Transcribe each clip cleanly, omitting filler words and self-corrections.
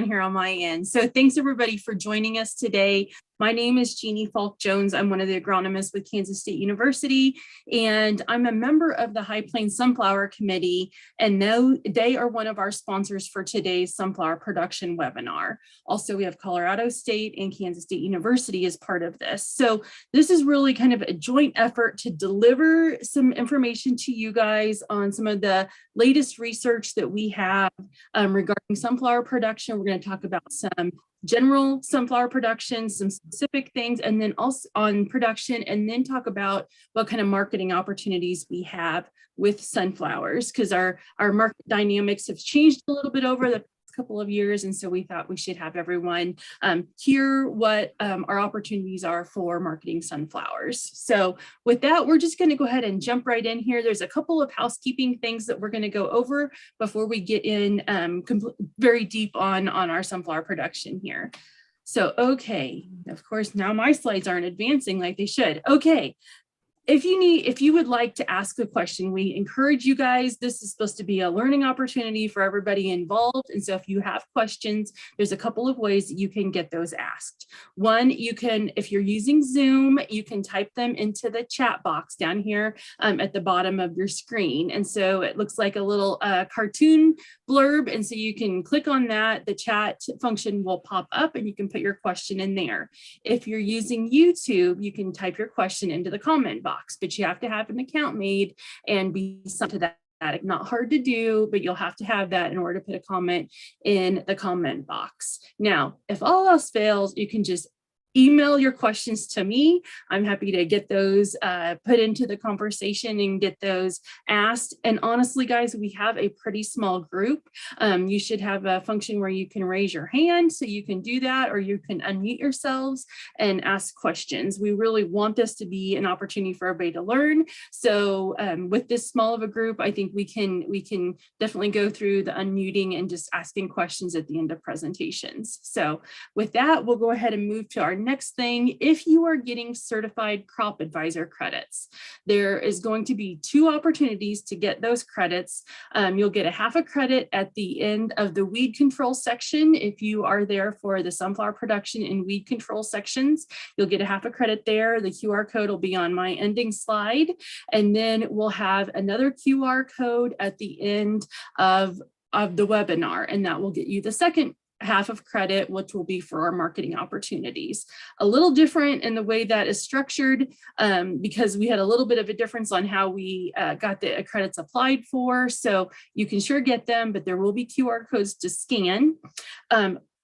here on my end. So thanks everybody for joining us today. My name is Jeanne Falk Jones. I'm one of the agronomists with Kansas State University, and I'm a member of the High Plains Sunflower Committee, and they are one of our sponsors for today's sunflower production webinar. Also, we have Colorado State and Kansas State University as part of this. So this is really kind of a joint effort to deliver some information to you guys on some of the latest research that we have regarding sunflower production. We're going to talk about some general sunflower production, some specific things, and then also on production, and then talk about what kind of marketing opportunities we have with sunflowers, because our market dynamics have changed a little bit over the couple of years, and so we thought we should have everyone hear what our opportunities are for marketing sunflowers. So with that, we're just going to go ahead and jump right in here. There's a couple of housekeeping things that we're going to go over before we get in very deep on our sunflower production here. So, okay, of course, now my slides aren't advancing like they should. Okay. If you would like to ask a question, we encourage you guys. This is supposed to be a learning opportunity for everybody involved. And so if you have questions, there's a couple of ways that you can get those asked. One, you can, if you're using Zoom, you can type them into the chat box down here at the bottom of your screen. And so it looks like a little cartoon blurb. And so you can click on that, the chat function will pop up and you can put your question in there. If you're using YouTube, you can type your question into the comment box. But you have to have an account made and be something to that. Not hard to do, but you'll have to have that in order to put a comment in the comment box. Now, if all else fails, you can just email your questions to me. I'm happy to get those put into the conversation and get those asked. And honestly, guys, we have a pretty small group. You should have a function where you can raise your hand, so you can do that, or you can unmute yourselves and ask questions. We really want this to be an opportunity for everybody to learn. So with this small of a group, I think we can definitely go through the unmuting and just asking questions at the end of presentations. So with that, we'll go ahead and move to our next thing. If you are getting certified crop advisor credits, there is going to be two opportunities to get those credits. You'll get a half a credit at the end of the weed control section. If you are there for the sunflower production and weed control sections, you'll get a half a credit there. The QR code will be on my ending slide. And then we'll have another QR code at the end of the webinar, and that will get you the second half of credit, which will be for our marketing opportunities. A little different in the way that is structured because we had a little bit of a difference on how we got the credits applied for. So you can sure get them, but there will be QR codes to scan.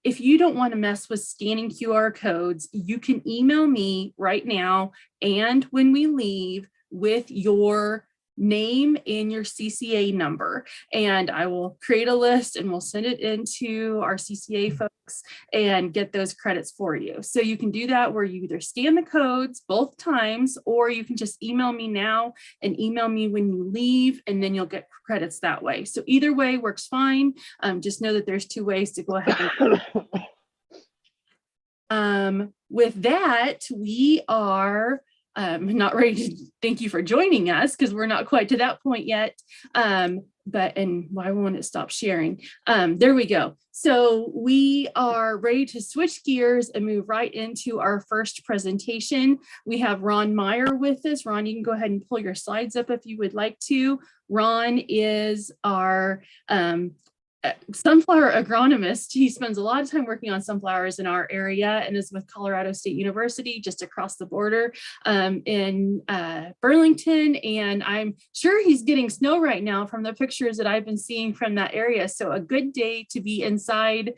If you don't want to mess with scanning QR codes, you can email me right now and when we leave with your name and your CCA number, and I will create a list and we'll send it into our CCA folks and get those credits for you. So you can do that where you either scan the codes both times, or you can just email me now and email me when you leave, and then you'll get credits that way. So either way works fine. Just know that there's two ways to go ahead and with that, we are not ready to thank you for joining us because we're not quite to that point yet. And why won't it stop sharing? There we go. So we are ready to switch gears and move right into our first presentation. We have Ron Meyer with us. Ron, you can go ahead and pull your slides up if you would like to. Ron is our sunflower agronomist. He spends a lot of time working on sunflowers in our area and is with Colorado State University just across the border in Burlington. And I'm sure he's getting snow right now from the pictures that I've been seeing from that area. So a good day to be inside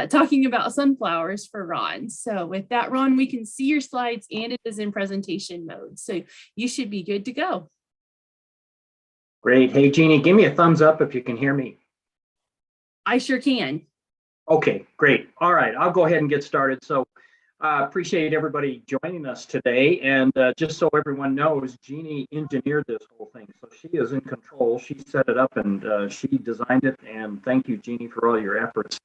talking about sunflowers for Ron. So with that, Ron, we can see your slides and it is in presentation mode. So you should be good to go. Great. Hey, Jeannie, give me a thumbs up if you can hear me. I sure can. Okay, great. All right, I'll go ahead and get started. So appreciate everybody joining us today. And just so everyone knows, Jeannie engineered this whole thing. So she is in control. She set it up and she designed it. And thank you, Jeannie, for all your efforts.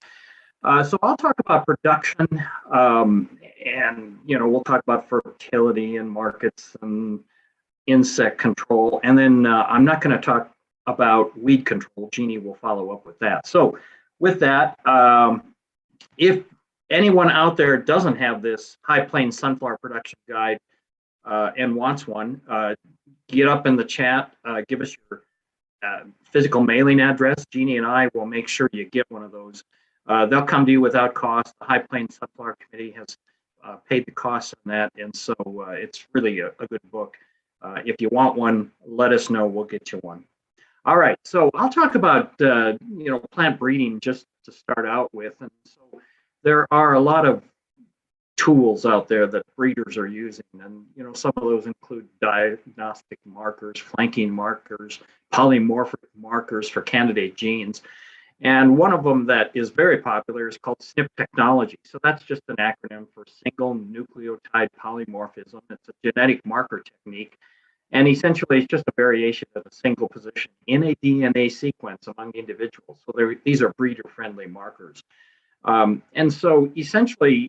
So I'll talk about production and, we'll talk about fertility and markets and insect control. And then I'm not going to talk about weed control. Jeannie will follow up with that. So with that, If anyone out there doesn't have this high plane sunflower production guide and wants one, get up in the chat, give us your physical mailing address. Jeannie and I will make sure you get one of those. They'll come to you without cost. The High Plains Sunflower Committee has paid the cost on that, and so it's really a good book. If you want one, let us know. We'll get you one. All right, so I'll talk about plant breeding just to start out with. And so there are a lot of tools out there that breeders are using, and some of those include diagnostic markers, flanking markers, polymorphic markers for candidate genes. And one of them that is very popular is called Snip Technology. So that's just an acronym for single nucleotide polymorphism. It's a genetic marker technique. And essentially, it's just a variation of a single position in a DNA sequence among individuals. So these are breeder-friendly markers. And so essentially,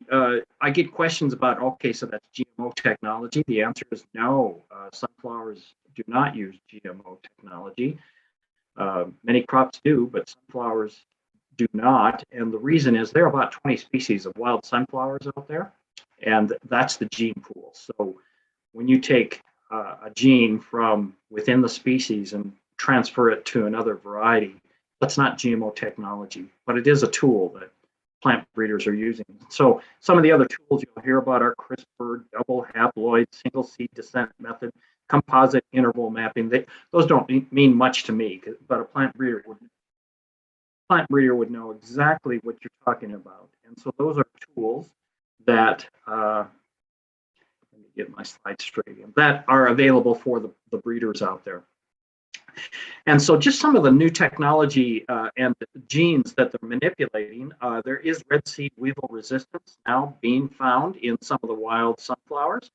I get questions about, okay, so that's GMO technology. The answer is no. Sunflowers do not use GMO technology. Many crops do, but sunflowers do not. And the reason is there are about 20 species of wild sunflowers out there, and that's the gene pool. So when you take a gene from within the species and transfer it to another variety, that's not GMO technology, but it is a tool that plant breeders are using. So some of the other tools you'll hear about are CRISPR, double haploid, single seed descent method, composite interval mapping. Those don't mean much to me, but a plant breeder would know exactly what you're talking about. And so those are tools that let me get my slides straight again, that are available for the breeders out there. And so just some of the new technology and genes that they're manipulating, there is red seed weevil resistance now being found in some of the wild sunflowers.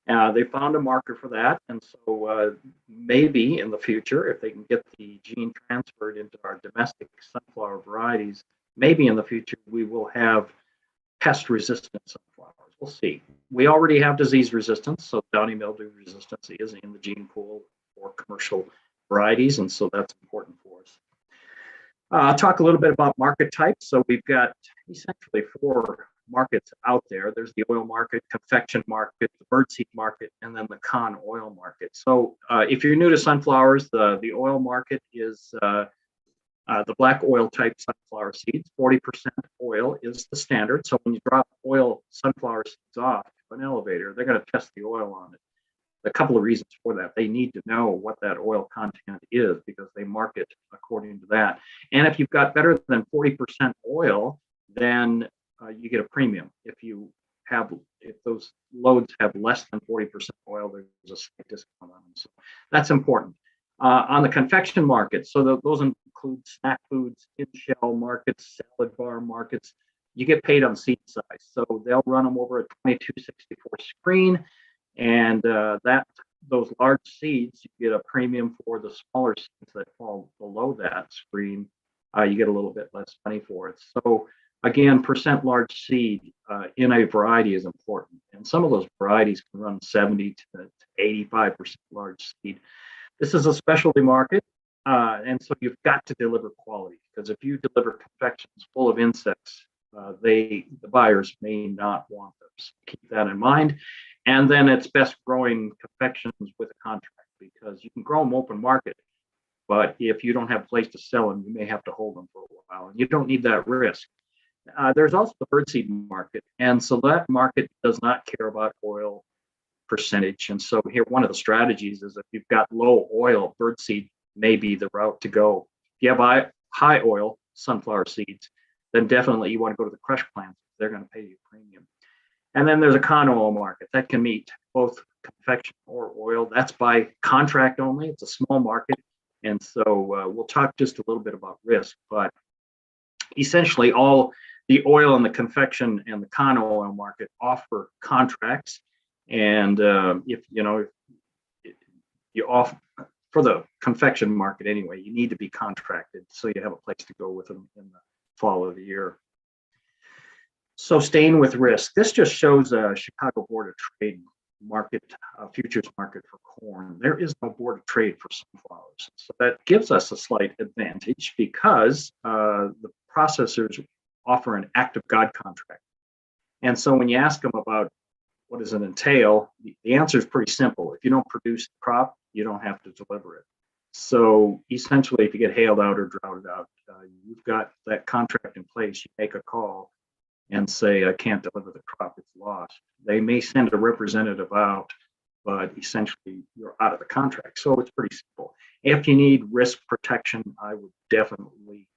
They found a marker for that, and so maybe in the future, if they can get the gene transferred into our domestic sunflower varieties, maybe in the future we will have pest-resistant sunflowers. We'll see. We already have disease resistance, so downy mildew resistance is in the gene pool for commercial varieties, and so that's important for us. I'll talk a little bit about market types. So we've got essentially 4 markets out there. There's the oil market, confection market, the birdseed market, and then the con oil market. So if you're new to sunflowers, the oil market is the black oil type sunflower seeds. 40% oil is the standard. So when you drop oil sunflower seeds off to an elevator, they're going to test the oil on it. A couple of reasons for that. They need to know what that oil content is because they market according to that. And if you've got better than 40% oil, then you get a premium. If those loads have less than 40% oil, there's a slight discount on them. So that's important. On the confection market, so those include snack foods, in-shell markets, salad bar markets. You get paid on seed size. So they'll run them over a 2264 screen. And those large seeds, you get a premium for the smaller seeds that fall below that screen. You get a little bit less money for it. So again, percent large seed in a variety is important. And some of those varieties can run 70 to 85% large seed. This is a specialty market. And so you've got to deliver quality, because if you deliver confections full of insects, the buyers may not want them. So keep that in mind. And then it's best growing confections with a contract, because you can grow them open market, but if you don't have a place to sell them, you may have to hold them for a while, and you don't need that risk. There's also the birdseed market, and so that market does not care about oil percentage. And so here, one of the strategies is if you've got low oil, birdseed may be the route to go. If you have high oil sunflower seeds, then definitely you want to go to the crush plants. They're going to pay you a premium. And then there's a con oil market that can meet both confection or oil. That's by contract only. It's a small market. And so we'll talk just a little bit about risk, but essentially all the oil and the confection and the con oil market offer contracts. And if you offer for the confection market anyway, you need to be contracted so you have a place to go with them in the fall of the year. So staying with risk, this just shows a Chicago Board of Trade market, futures market for corn. There is no Board of Trade for sunflowers. So that gives us a slight advantage because the processors offer an act of God contract. And so when you ask them about what does it entail, the answer is pretty simple. If you don't produce the crop, you don't have to deliver it. So essentially, if you get hailed out or droughted out, you've got that contract in place. You make a call and say, I can't deliver the crop, it's lost. They may send a representative out, but essentially you're out of the contract. So it's pretty simple. If you need risk protection, I would definitely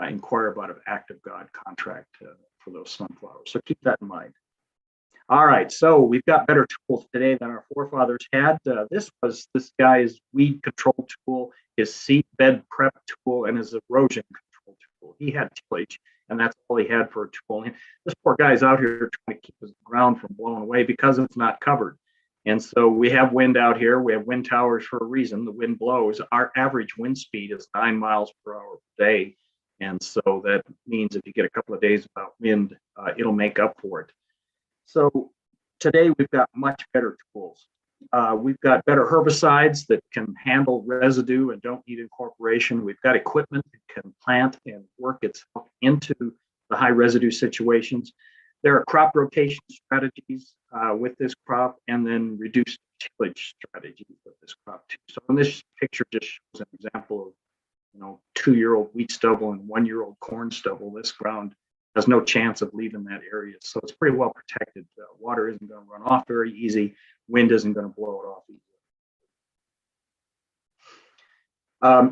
inquire about an act of God contract for those sunflowers. So keep that in mind. All right, so we've got better tools today than our forefathers had. This was this guy's weed control tool, his seed bed prep tool, and his erosion control tool. He had tillage, and that's all he had for a tool. And this poor guy's out here trying to keep his ground from blowing away because it's not covered. And so we have wind out here. We have wind towers for a reason. The wind blows. Our average wind speed is 9 miles per hour per day. And so that means if you get a couple of days without wind, it'll make up for it. So today we've got much better tools. We've got better herbicides that can handle residue and don't need incorporation. We've got equipment that can plant and work itself into the high residue situations. There are crop rotation strategies with this crop, and then reduced tillage strategies with this crop too. So in this picture just shows an example of 2-year-old wheat stubble and 1-year-old corn stubble. This ground has no chance of leaving that area. So it's pretty well protected. Water isn't going to run off very easy. Wind isn't going to blow it off easy.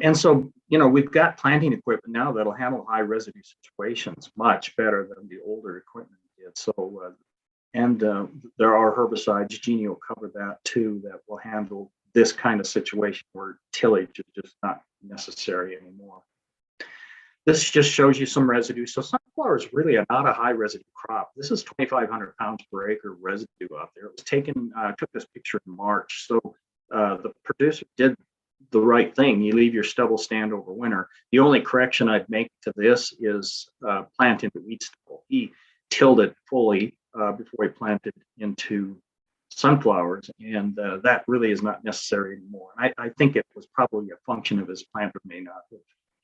And so, we've got planting equipment now that'll handle high residue situations much better than the older equipment did. So, there are herbicides, Jeanne will cover that too, that will handle this kind of situation where tillage is just not necessary anymore. This just shows you some residue. So sunflowers really are not a high residue crop. This is 2,500 pounds per acre residue out there. It was taken, I took this picture in March. So the producer did the right thing. You leave your stubble stand over winter. The only correction I'd make to this is plant into wheat stubble. He tilled it fully before he planted into sunflowers, and that really is not necessary anymore. And I think it was probably a function of his planter may not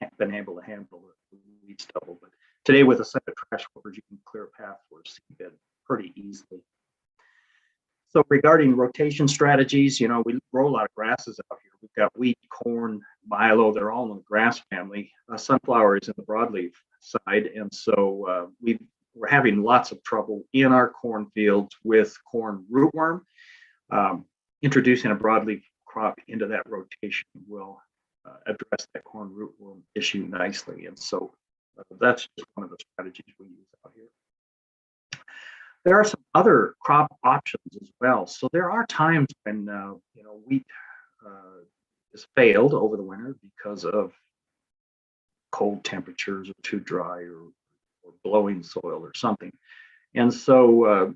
have been able to handle the wheat stubble. But today with a set of trash clippers, you can clear a path for a seed bed pretty easily. So regarding rotation strategies, we grow a lot of grasses out here. We've got wheat, corn, Milo, they're all in the grass family. Sunflower is in the broadleaf side. And so we're having lots of trouble in our cornfields with corn rootworm. Introducing a broadleaf crop into that rotation will address that corn rootworm issue nicely. And so that's just one of the strategies we use out here. There are some other crop options as well. So there are times when wheat is failed over the winter because of cold temperatures or too dry or blowing soil or something. And so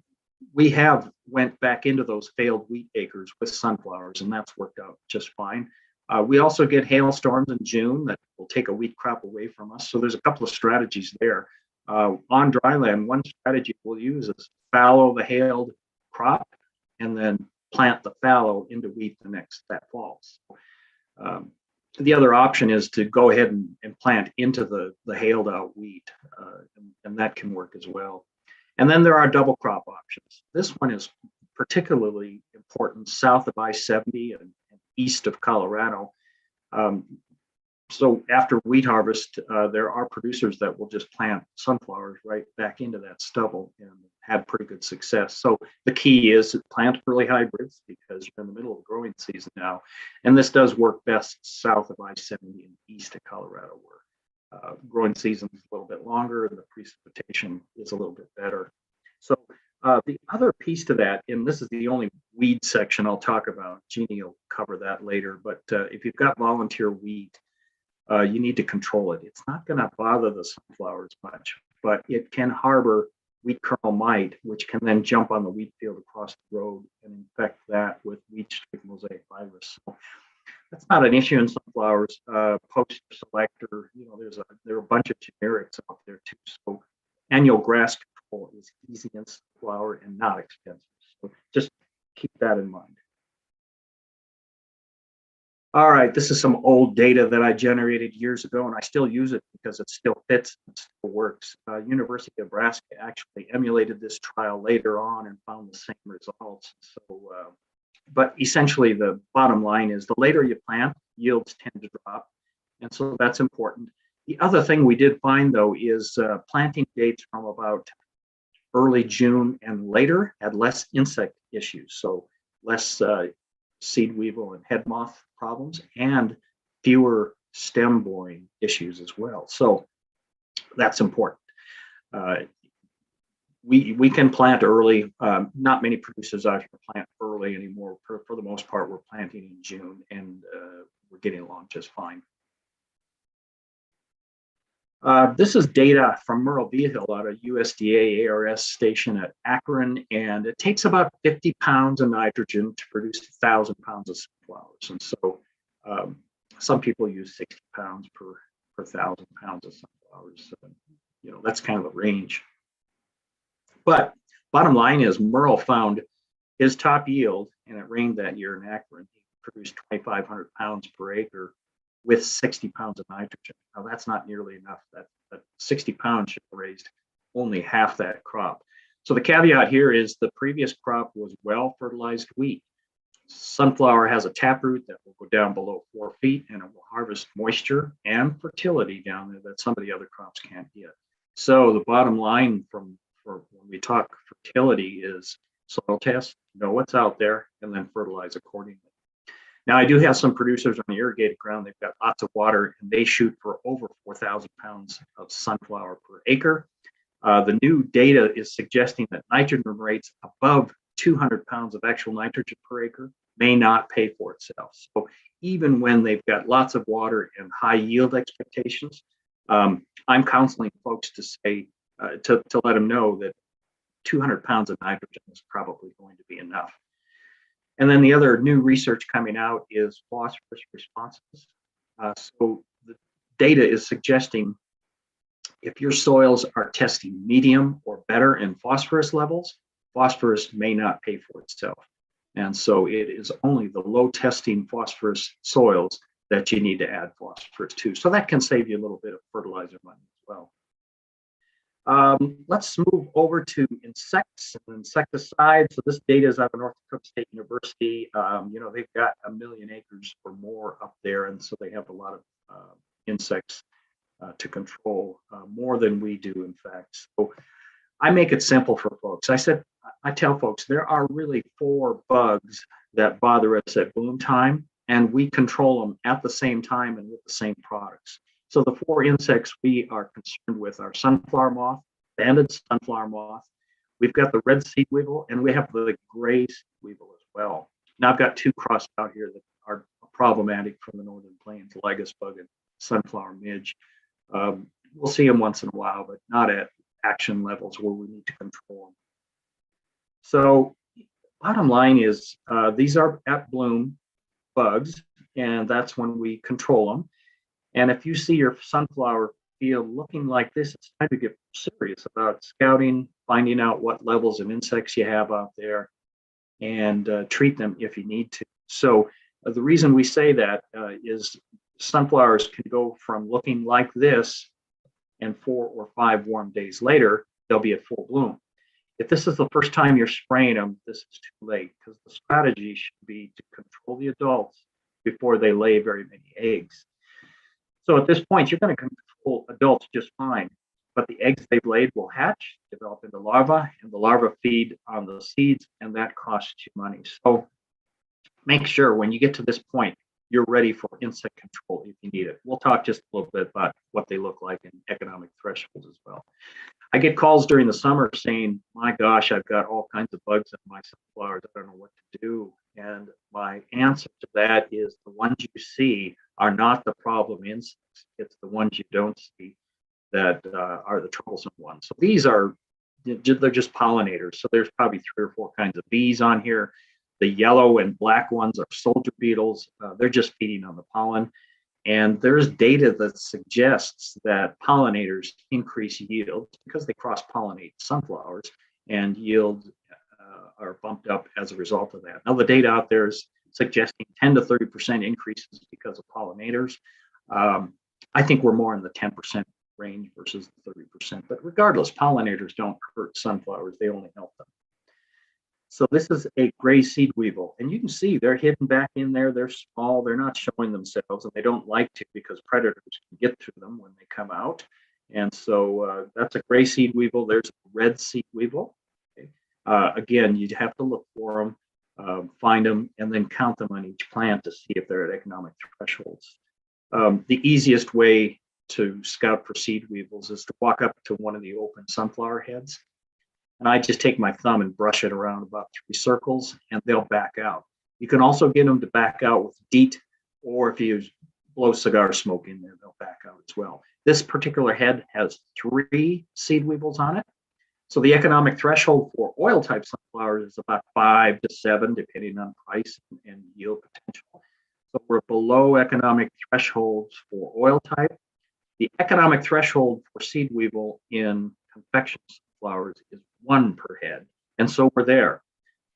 we have went back into those failed wheat acres with sunflowers, and that's worked out just fine. We also get hailstorms in June that will take a wheat crop away from us. So there's a couple of strategies there. On dry land, one strategy we'll use is fallow the hailed crop and then plant the fallow into wheat that fall. So, the other option is to go ahead and plant into the hailed out wheat, and that can work as well. And then there are double crop options. This one is particularly important south of I-70 and east of Colorado. So after wheat harvest, there are producers that will just plant sunflowers right back into that stubble and have pretty good success. So the key is to plant early hybrids because you're in the middle of the growing season now. And this does work best south of I-70 and east of Colorado, where growing season is a little bit longer and the precipitation is a little bit better. So the other piece to that, and this is the only weed section I'll talk about, Jeanne will cover that later, but if you've got volunteer wheat, you need to control it. It's not going to bother the sunflowers much, but it can harbor wheat kernel mite, which can then jump on the wheat field across the road and infect that with wheat streak mosaic virus. So that's not an issue in sunflowers. Post selector, there are a bunch of generics out there too. So annual grass control is easy in sunflower and not expensive. So just keep that in mind. All right, this is some old data that I generated years ago, and I still use it because it still fits, it still works. University of Nebraska actually emulated this trial later on and found the same results. So, but essentially the bottom line is the later you plant, yields tend to drop. And so that's important. The other thing we did find though is planting dates from about early June and later had less insect issues. So less seed weevil and head moth problems and fewer stem boring issues as well. So that's important. We can plant early. Not many producers out here plant early anymore. For the most part, we're planting in June and we're getting along just fine. This is data from Merle Weevil out of USDA ARS station at Akron, and it takes about 50 pounds of nitrogen to produce 1,000 pounds of sunflowers. And so some people use 60 pounds per 1,000 pounds of sunflowers. So, you know, that's kind of a range. But bottom line is Merle found his top yield, and it rained that year in Akron. He produced 2,500 pounds per acre with 60 pounds of nitrogen. Now that's not nearly enough. That 60 pounds should have raised only half that crop. So the caveat here is the previous crop was well fertilized wheat. Sunflower has a taproot that will go down below 4 feet, and it will harvest moisture and fertility down there that some of the other crops can't get. So the bottom line for when we talk fertility is soil test, know what's out there, and then fertilize accordingly. Now, I do have some producers on irrigated ground. They've got lots of water, and they shoot for over 4,000 pounds of sunflower per acre. The new data is suggesting that nitrogen rates above 200 pounds of actual nitrogen per acre may not pay for itself. So even when they've got lots of water and high yield expectations, I'm counseling folks to say, to let them know that 200 pounds of nitrogen is probably going to be enough. And then the other new research coming out is phosphorus responses. So the data is suggesting if your soils are testing medium or better in phosphorus levels, phosphorus may not pay for itself. And so it is only the low testing phosphorus soils that you need to add phosphorus to. So that can save you a little bit of fertilizer money as well. Let's move over to insects and insecticides. So this data is out of North Dakota State University. You know, they've got 1 million acres or more up there, and so they have a lot of insects to control, more than we do, in fact. So I make it simple for folks. I tell folks there are really 4 bugs that bother us at bloom time, and we control them at the same time and with the same products. So the 4 insects we are concerned with are sunflower moth, banded sunflower moth. We've got the red seed weevil, and we have the gray seed weevil as well. Now I've got 2 crossed out here that are problematic from the northern plains, Lygus bug and sunflower midge. We'll see them once in a while, but not at action levels where we need to control them. So bottom line is these are at bloom bugs, and that's when we control them. And if you see your sunflower field looking like this, it's time to get serious about scouting, finding out what levels of insects you have out there, and treat them if you need to. So the reason we say that is sunflowers can go from looking like this, and 4 or 5 warm days later, they'll be at full bloom. If this is the first time you're spraying them, this is too late, because the strategy should be to control the adults before they lay very many eggs. So at this point, you're going to control adults just fine, but the eggs they've laid will hatch, develop into larvae, and the larvae feed on the seeds, and that costs you money. So make sure when you get to this point, you're ready for insect control if you need it. We'll talk just a little bit about what they look like and economic thresholds as well. I get calls during the summer saying, my gosh, I've got all kinds of bugs in my sunflowers. I don't know what to do. And my answer to that is the ones you see are not the problem insects. It's the ones you don't see that are the troublesome ones. So these are, they're just pollinators. So there's probably 3 or 4 kinds of bees on here. The yellow and black ones are soldier beetles. They're just feeding on the pollen. And there's data that suggests that pollinators increase yield because they cross-pollinate sunflowers, and yield are bumped up as a result of that. Now, the data out there is suggesting 10 to 30% increases because of pollinators. I think we're more in the 10% range versus the 30%. But regardless, pollinators don't hurt sunflowers, they only help them. So this is a gray seed weevil, and you can see they're hidden back in there. They're small, they're not showing themselves, and they don't like to because predators can get to them when they come out. And so that's a gray seed weevil. There's a red seed weevil. Okay. Again, you'd have to look for them, find them, and then count them on each plant to see if they're at economic thresholds. The easiest way to scout for seed weevils is to walk up to one of the open sunflower heads. And I just take my thumb and brush it around about 3 circles, and they'll back out. You can also get them to back out with DEET, or if you blow cigar smoke in there, they'll back out as well. This particular head has 3 seed weevils on it. So the economic threshold for oil type sunflowers is about 5 to 7, depending on price and yield potential. So we're below economic thresholds for oil type. The economic threshold for seed weevil in confection sunflowers is 1 per head, and so we're there.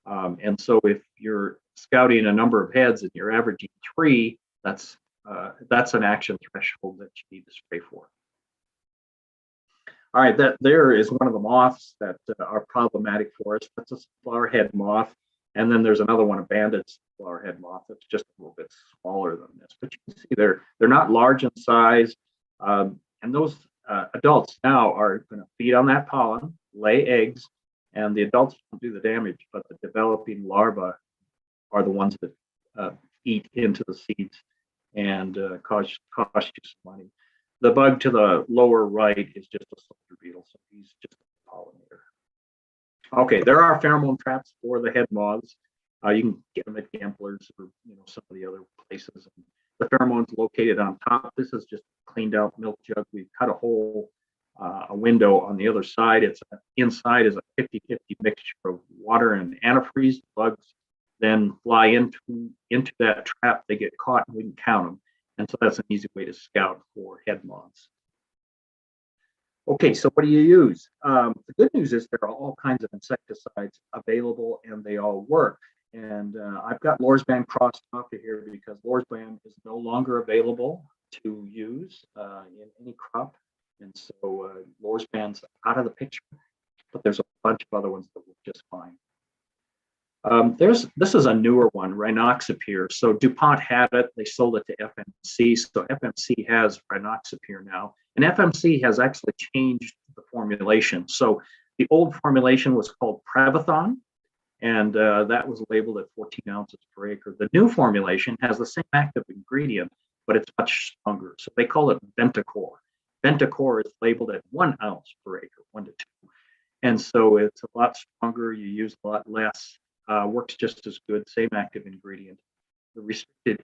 And so if you're scouting a number of heads and you're averaging 3, that's an action threshold that you need to spray for. All right, that there is one of the moths that are problematic for us. That's a flower head moth, and then there's another one, a banded flower head moth, that's just a little bit smaller than this. But you can see they're not large in size, and those adults now are going to feed on that pollen, lay eggs, and the adults don't do the damage, but the developing larvae are the ones that eat into the seeds and cost you some money. The bug to the lower right is just a soldier beetle, so he's just a pollinator. Okay, there are pheromone traps for the head moths. You can get them at gamblers or some of the other places. The pheromone's located on top. This is just a cleaned out milk jug. We've cut a hole, a window on the other side. Inside is a 50-50 mixture of water and antifreeze. Bugs then fly into that trap. They get caught and we can count them. And so that's an easy way to scout for head moths. Okay, so what do you use? The good news is there are all kinds of insecticides available and they all work. And I've got Lorsban crossed off here because Lorsban is no longer available to use in any crop. And so Lorsban's out of the picture, but there's a bunch of other ones that work just fine. This is a newer one, Rynoxapyr. So DuPont had it, they sold it to FMC. So FMC has Rynoxapyr now. And FMC has actually changed the formulation. So the old formulation was called Preventative, and that was labeled at 14 ounces per acre. The new formulation has the same active ingredient, but it's much stronger. So they call it Ventacor. Ventacor is labeled at 1 ounce per acre, 1 to 2. And so it's a lot stronger, you use a lot less, works just as good, same active ingredient. The restricted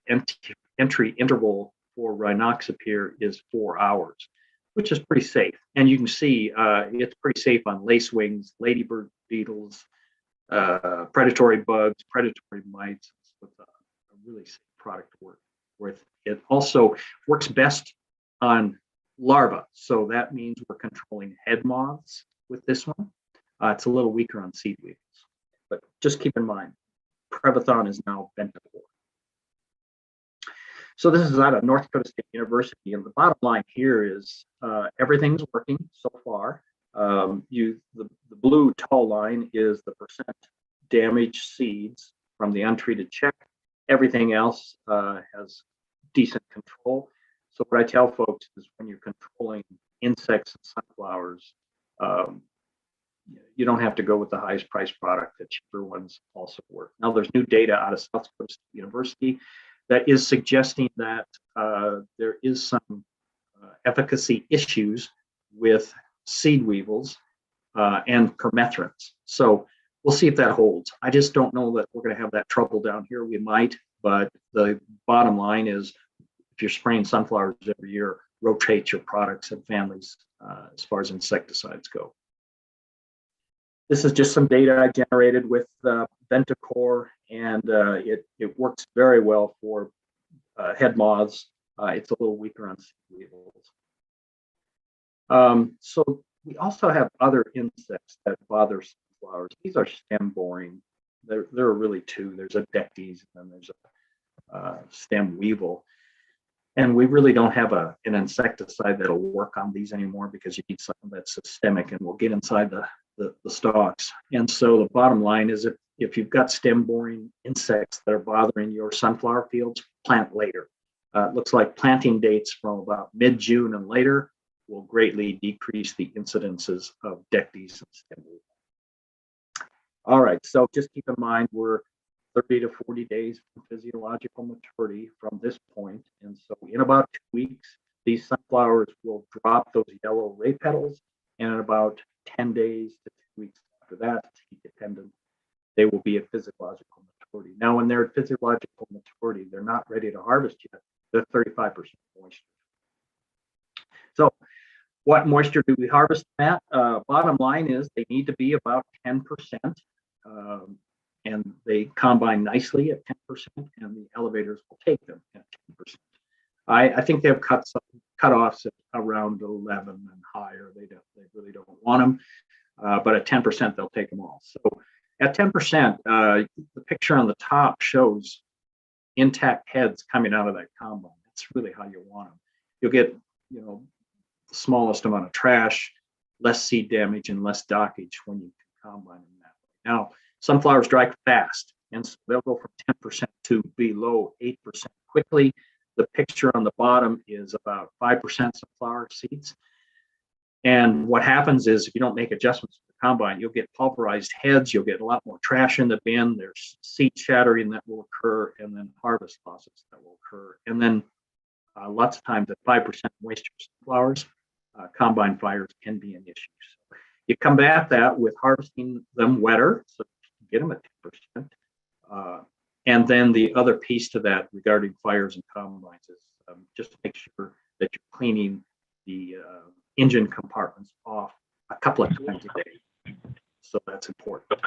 entry interval for Rynoxapyr is 4 hours, which is pretty safe. And you can see it's pretty safe on lacewings, ladybird beetles, predatory bugs, predatory mites. It's a really safe product to work with. It also works best on larvae. So that means we're controlling head moths with this one. It's a little weaker on seed weevils, but just keep in mind, Preventative is now Ventacor. So this is out of North Dakota State University, and the bottom line here is everything's working so far. The blue tall line is the percent damaged seeds from the untreated check. Everything else has decent control. So what I tell folks is when you're controlling insects and sunflowers, you don't have to go with the highest priced product. The cheaper ones also work. Now there's new data out of South Dakota State University that is suggesting that there is some efficacy issues with seed weevils and permethrins. So we'll see if that holds. I just don't know that we're going to have that trouble down here. We might, but the bottom line is if you're spraying sunflowers every year, rotate your products and families as far as insecticides go. This is just some data I generated with Ventacor, and it works very well for head moths. It's a little weaker on seed weevils. So we also have other insects that bother sunflowers. These are stem boring there are really two. There's a Decties and then there's a stem Weevil. And we really don't have an insecticide that'll work on these anymore because you need something that's systemic and will get inside the stalks. And so the bottom line is if you've got stem-boring insects that are bothering your sunflower fields, plant later. It looks like planting dates from about mid-June and later will greatly decrease the incidences of Decties and stem weevil. All right, so just keep in mind we're 30 to 40 days from physiological maturity from this point. And so in about 2 weeks, these sunflowers will drop those yellow ray petals. And in about 10 days to 2 weeks after that, heat dependent, they will be at physiological maturity. Now, when they're at physiological maturity, they're not ready to harvest yet. They're 35% moisture. So what moisture do we harvest at? Bottom line is they need to be about 10%. And they combine nicely at 10%, and the elevators will take them at 10%. I think they have cutoffs at around 11 and higher. They really don't want them, but at 10% they'll take them all. So at 10%, the picture on the top shows intact heads coming out of that combine. That's really how you want them. You'll get the smallest amount of trash, less seed damage, and less dockage when you combine them that way. Now, sunflowers dry fast, and so they'll go from 10% to below 8% quickly. The picture on the bottom is about 5% sunflower seeds. And what happens is if you don't make adjustments to the combine, you'll get pulverized heads, you'll get a lot more trash in the bin, there's seed shattering that will occur, and then harvest losses that will occur. And then lots of times at 5% moisture sunflowers, combine fires can be an issue. So you combat that with harvesting them wetter, so get them at 10%. And then the other piece to that regarding fires and combines is just to make sure that you're cleaning the engine compartments off a couple of times a day. So that's important.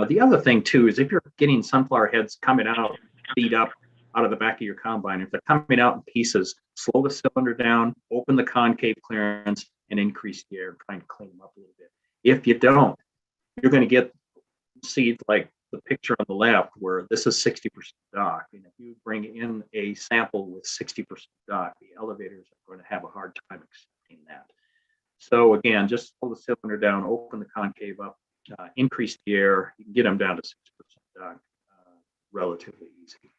The other thing too is if you're getting sunflower heads coming out, beat up out of the back of your combine, if they're coming out in pieces, slow the cylinder down, open the concave clearance, and increase the air, trying to clean them up a little bit. If you don't, you're going to get seeds like the picture on the left where this is 60% dock. And if you bring in a sample with 60% dock, the elevators are going to have a hard time accepting that. So again, just slow the cylinder down, open the concave up, increase the air, you can get them down to 60% dock relatively easy.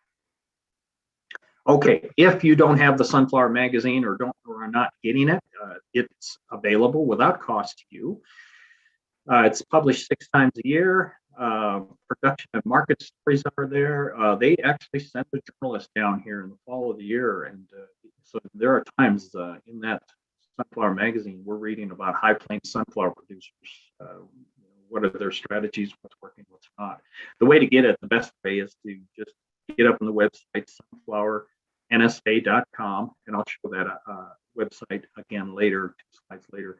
Okay, if you don't have the Sunflower magazine or are not getting it, it's available without cost to you. It's published 6 times a year. Production and market stories are there. They actually sent a journalist down here in the fall of the year, and so there are times in that Sunflower magazine we're reading about high plains sunflower producers. What are their strategies? What's working? What's not? The way to get it, the best way is to just get up on the website sunflowernsa.com, and I'll show that website again later, 2 slides later,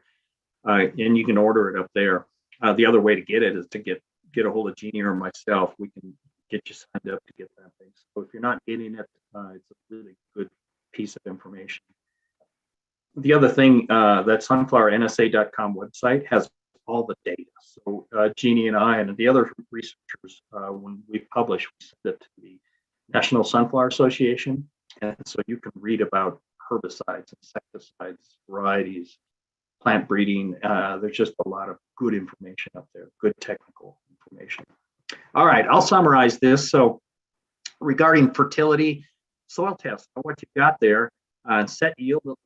and you can order it up there. The other way to get it is to get a hold of Jeanne or myself. We can get you signed up to get that thing. So if you're not getting it, it's a really good piece of information. The other thing, that sunflowernsa.com website has all the data. So Jeanne and I and the other researchers, when we publish, we send it to the National Sunflower Association. And so you can read about herbicides, insecticides, varieties, plant breeding. There's just a lot of good information up there, good technical information. All right, I'll summarize this. So regarding fertility, soil test, what you've got there, set yield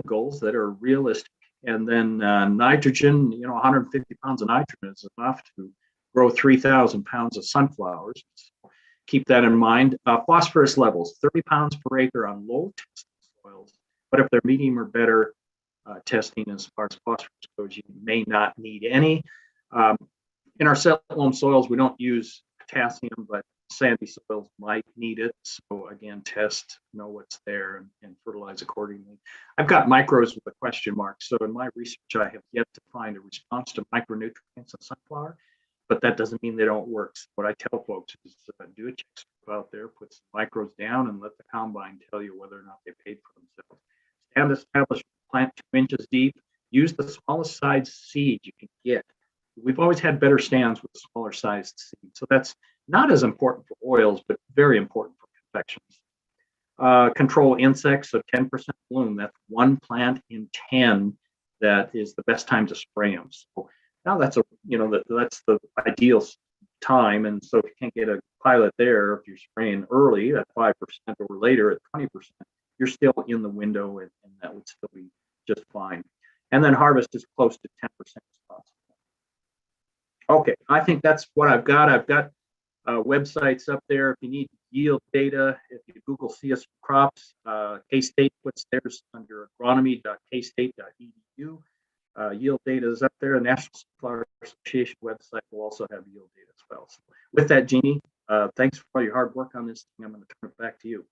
goals that are realistic. And then nitrogen, 150 pounds of nitrogen is enough to grow 3,000 pounds of sunflowers. So keep that in mind. Phosphorus levels, 30 pounds per acre on low testing soils. But if they're medium or better, testing as far as phosphorus goes, you may not need any. In our cell loam soils, we don't use potassium, but sandy soils might need it. So again, test, know what's there, and fertilize accordingly. I've got micros with a question mark. So in my research, I have yet to find a response to micronutrients in sunflower, but that doesn't mean they don't work. So what I tell folks is do a check out there, put some micros down, and let the combine tell you whether or not they paid for themselves. Stand established, plant 2 inches deep, use the smallest size seed you can get. We've always had better stands with smaller sized seed. So that's not as important for oils, but very important for confections. Control insects, so 10% bloom. That's one plant in 10 that is the best time to spray them. So now that's that's the ideal time. And so if you can't get a pilot there, if you're spraying early at 5% or later at 20%, you're still in the window, and that would still be just fine. And then harvest is close to 10% as possible. Okay, I think that's what I've got. I've got websites up there if you need yield data. If you Google CSU crops, K-State puts theirs under agronomy.kstate.edu. Yield data is up there. The National Sunflower Association website will also have yield data as well. So with that, Jeannie, thanks for all your hard work on this thing. I'm going to turn it back to you.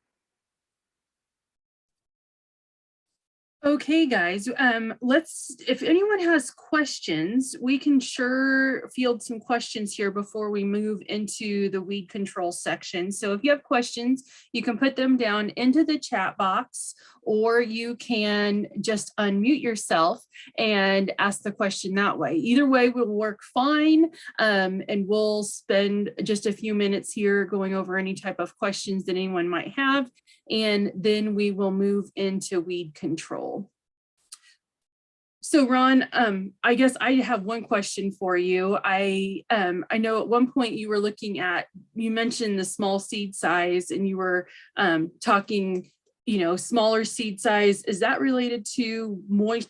Okay, guys, if anyone has questions, we can sure field some questions here before we move into the weed control section. So if you have questions, you can put them down into the chat box, or you can just unmute yourself and ask the question that way. Either way will work fine, and we'll spend just a few minutes here going over any type of questions that anyone might have, and then we will move into weed control. So Ron, I guess I have one question for you. I know at one point you mentioned the small seed size, and you were talking, smaller seed size. Is that related to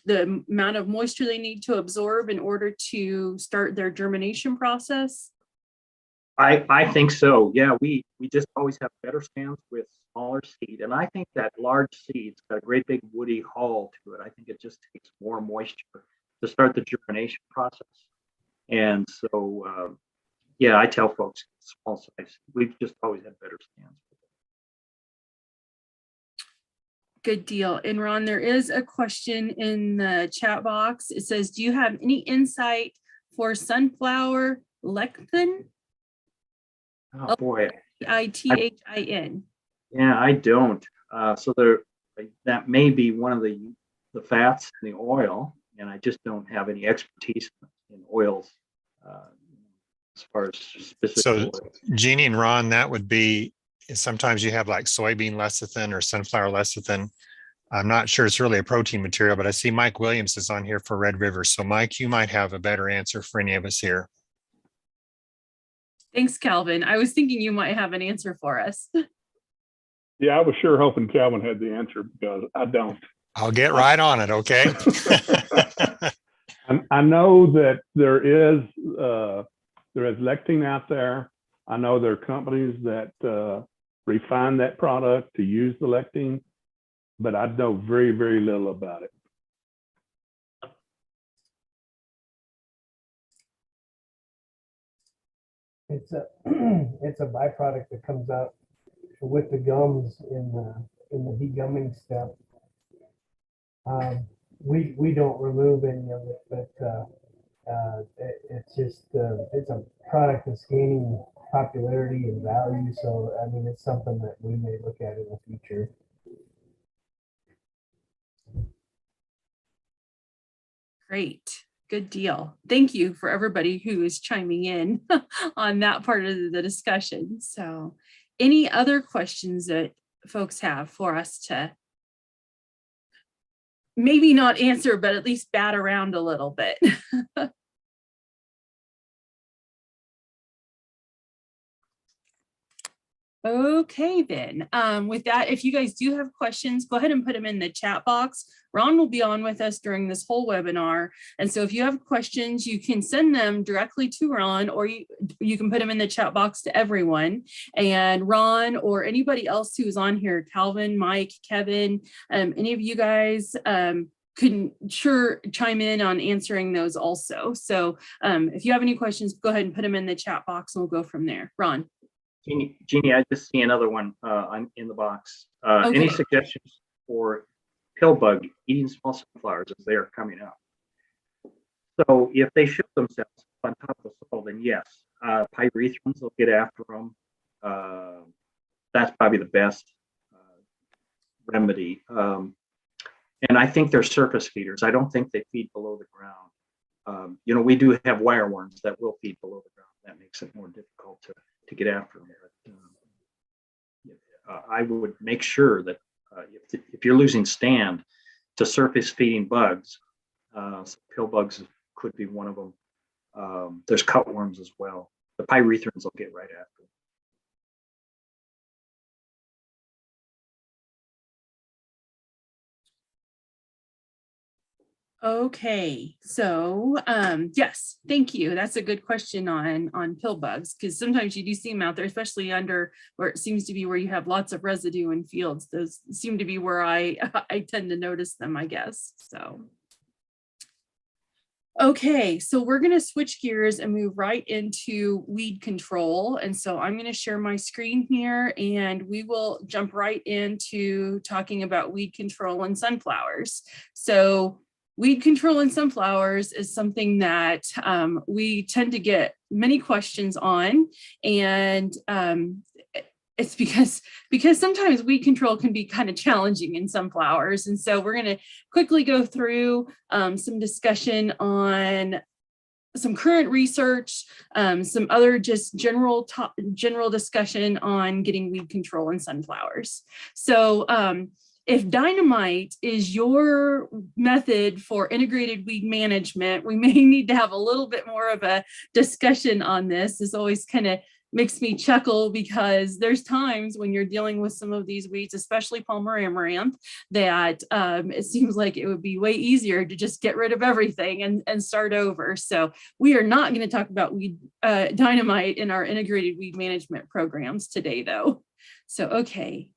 the amount of moisture they need to absorb in order to start their germination process? I think so. Yeah, we just always have better stands with smaller seed, and I think that large seed's got a great big woody hull to it. I think it just takes more moisture to start the germination process. And so, yeah, I tell folks small size. We've just always had better stands. Good deal. And Ron, there is a question in the chat box. It says, do you have any insight for sunflower lecthin? Oh boy, Lithin. Yeah, I don't. So that may be one of the fats in the oil, and I just don't have any expertise in oils as far as specific. So, oil. Jeannie and Ron, that would be, sometimes you have like soybean lecithin or sunflower lecithin. I'm not sure it's really a protein material, but I see Mike Williams is on here for Red River. So Mike, you might have a better answer for any of us here. Thanks, Calvin. I was thinking you might have an answer for us. Yeah, I was sure hoping Calvin had the answer, because I don't. I'll get right on it, okay? I know that there is lectine out there. I know there are companies that refine that product to use the lectine, but I know very, very little about it. It's a byproduct that comes out with the gums in the degumming step. We don't remove any of it, but it's just it's a product that's gaining popularity and value. So I mean, it's something that we may look at in the future. Great. Good deal. Thank you for everybody who is chiming in on that part of the discussion. So any other questions that folks have for us to maybe not answer, but at least bat around a little bit? Okay, then with that, if you guys do have questions, go ahead and put them in the chat box. Ron will be on with us during this whole webinar. And so if you have questions, you can send them directly to Ron, or you can put them in the chat box to everyone. And Ron or anybody else who's on here, Calvin, Mike, Kevin, any of you guys can sure chime in on answering those also. So if you have any questions, go ahead and put them in the chat box and we'll go from there. Ron. Jeannie, I just see another one in the box. Okay. Any suggestions for pill bug eating small sunflowers as they are coming up? So if they show themselves on top of the soil, then yes, pyrethrins will get after them. That's probably the best remedy. And I think they're surface feeders. I don't think they feed below the ground. We do have wireworms that will feed below the ground. That makes it more difficult get after them. But, I would make sure that if you're losing stand to surface feeding bugs, pill bugs could be one of them. There's cutworms as well. The pyrethrins will get right after them. Okay, so yes, thank you. That's a good question on pill bugs, because sometimes you do see them out there, especially under where it seems to be where you have lots of residue in fields. Those seem to be where I tend to notice them, I guess. So okay, so we're going to switch gears and move right into weed control. And so I'm going to share my screen here, and we will jump right into talking about weed control in sunflowers. So weed control in sunflowers is something that we tend to get many questions on, and it's because sometimes weed control can be kind of challenging in sunflowers. And so we're going to quickly go through some discussion on some current research, some other just general discussion on getting weed control in sunflowers. So if dynamite is your method for integrated weed management, we may need to have a little bit more of a discussion on this. This always kind of makes me chuckle, because there's times when you're dealing with some of these weeds, especially Palmer amaranth, that it seems like it would be way easier to just get rid of everything and start over. So we are not going to talk about weed dynamite in our integrated weed management programs today, though. So, okay.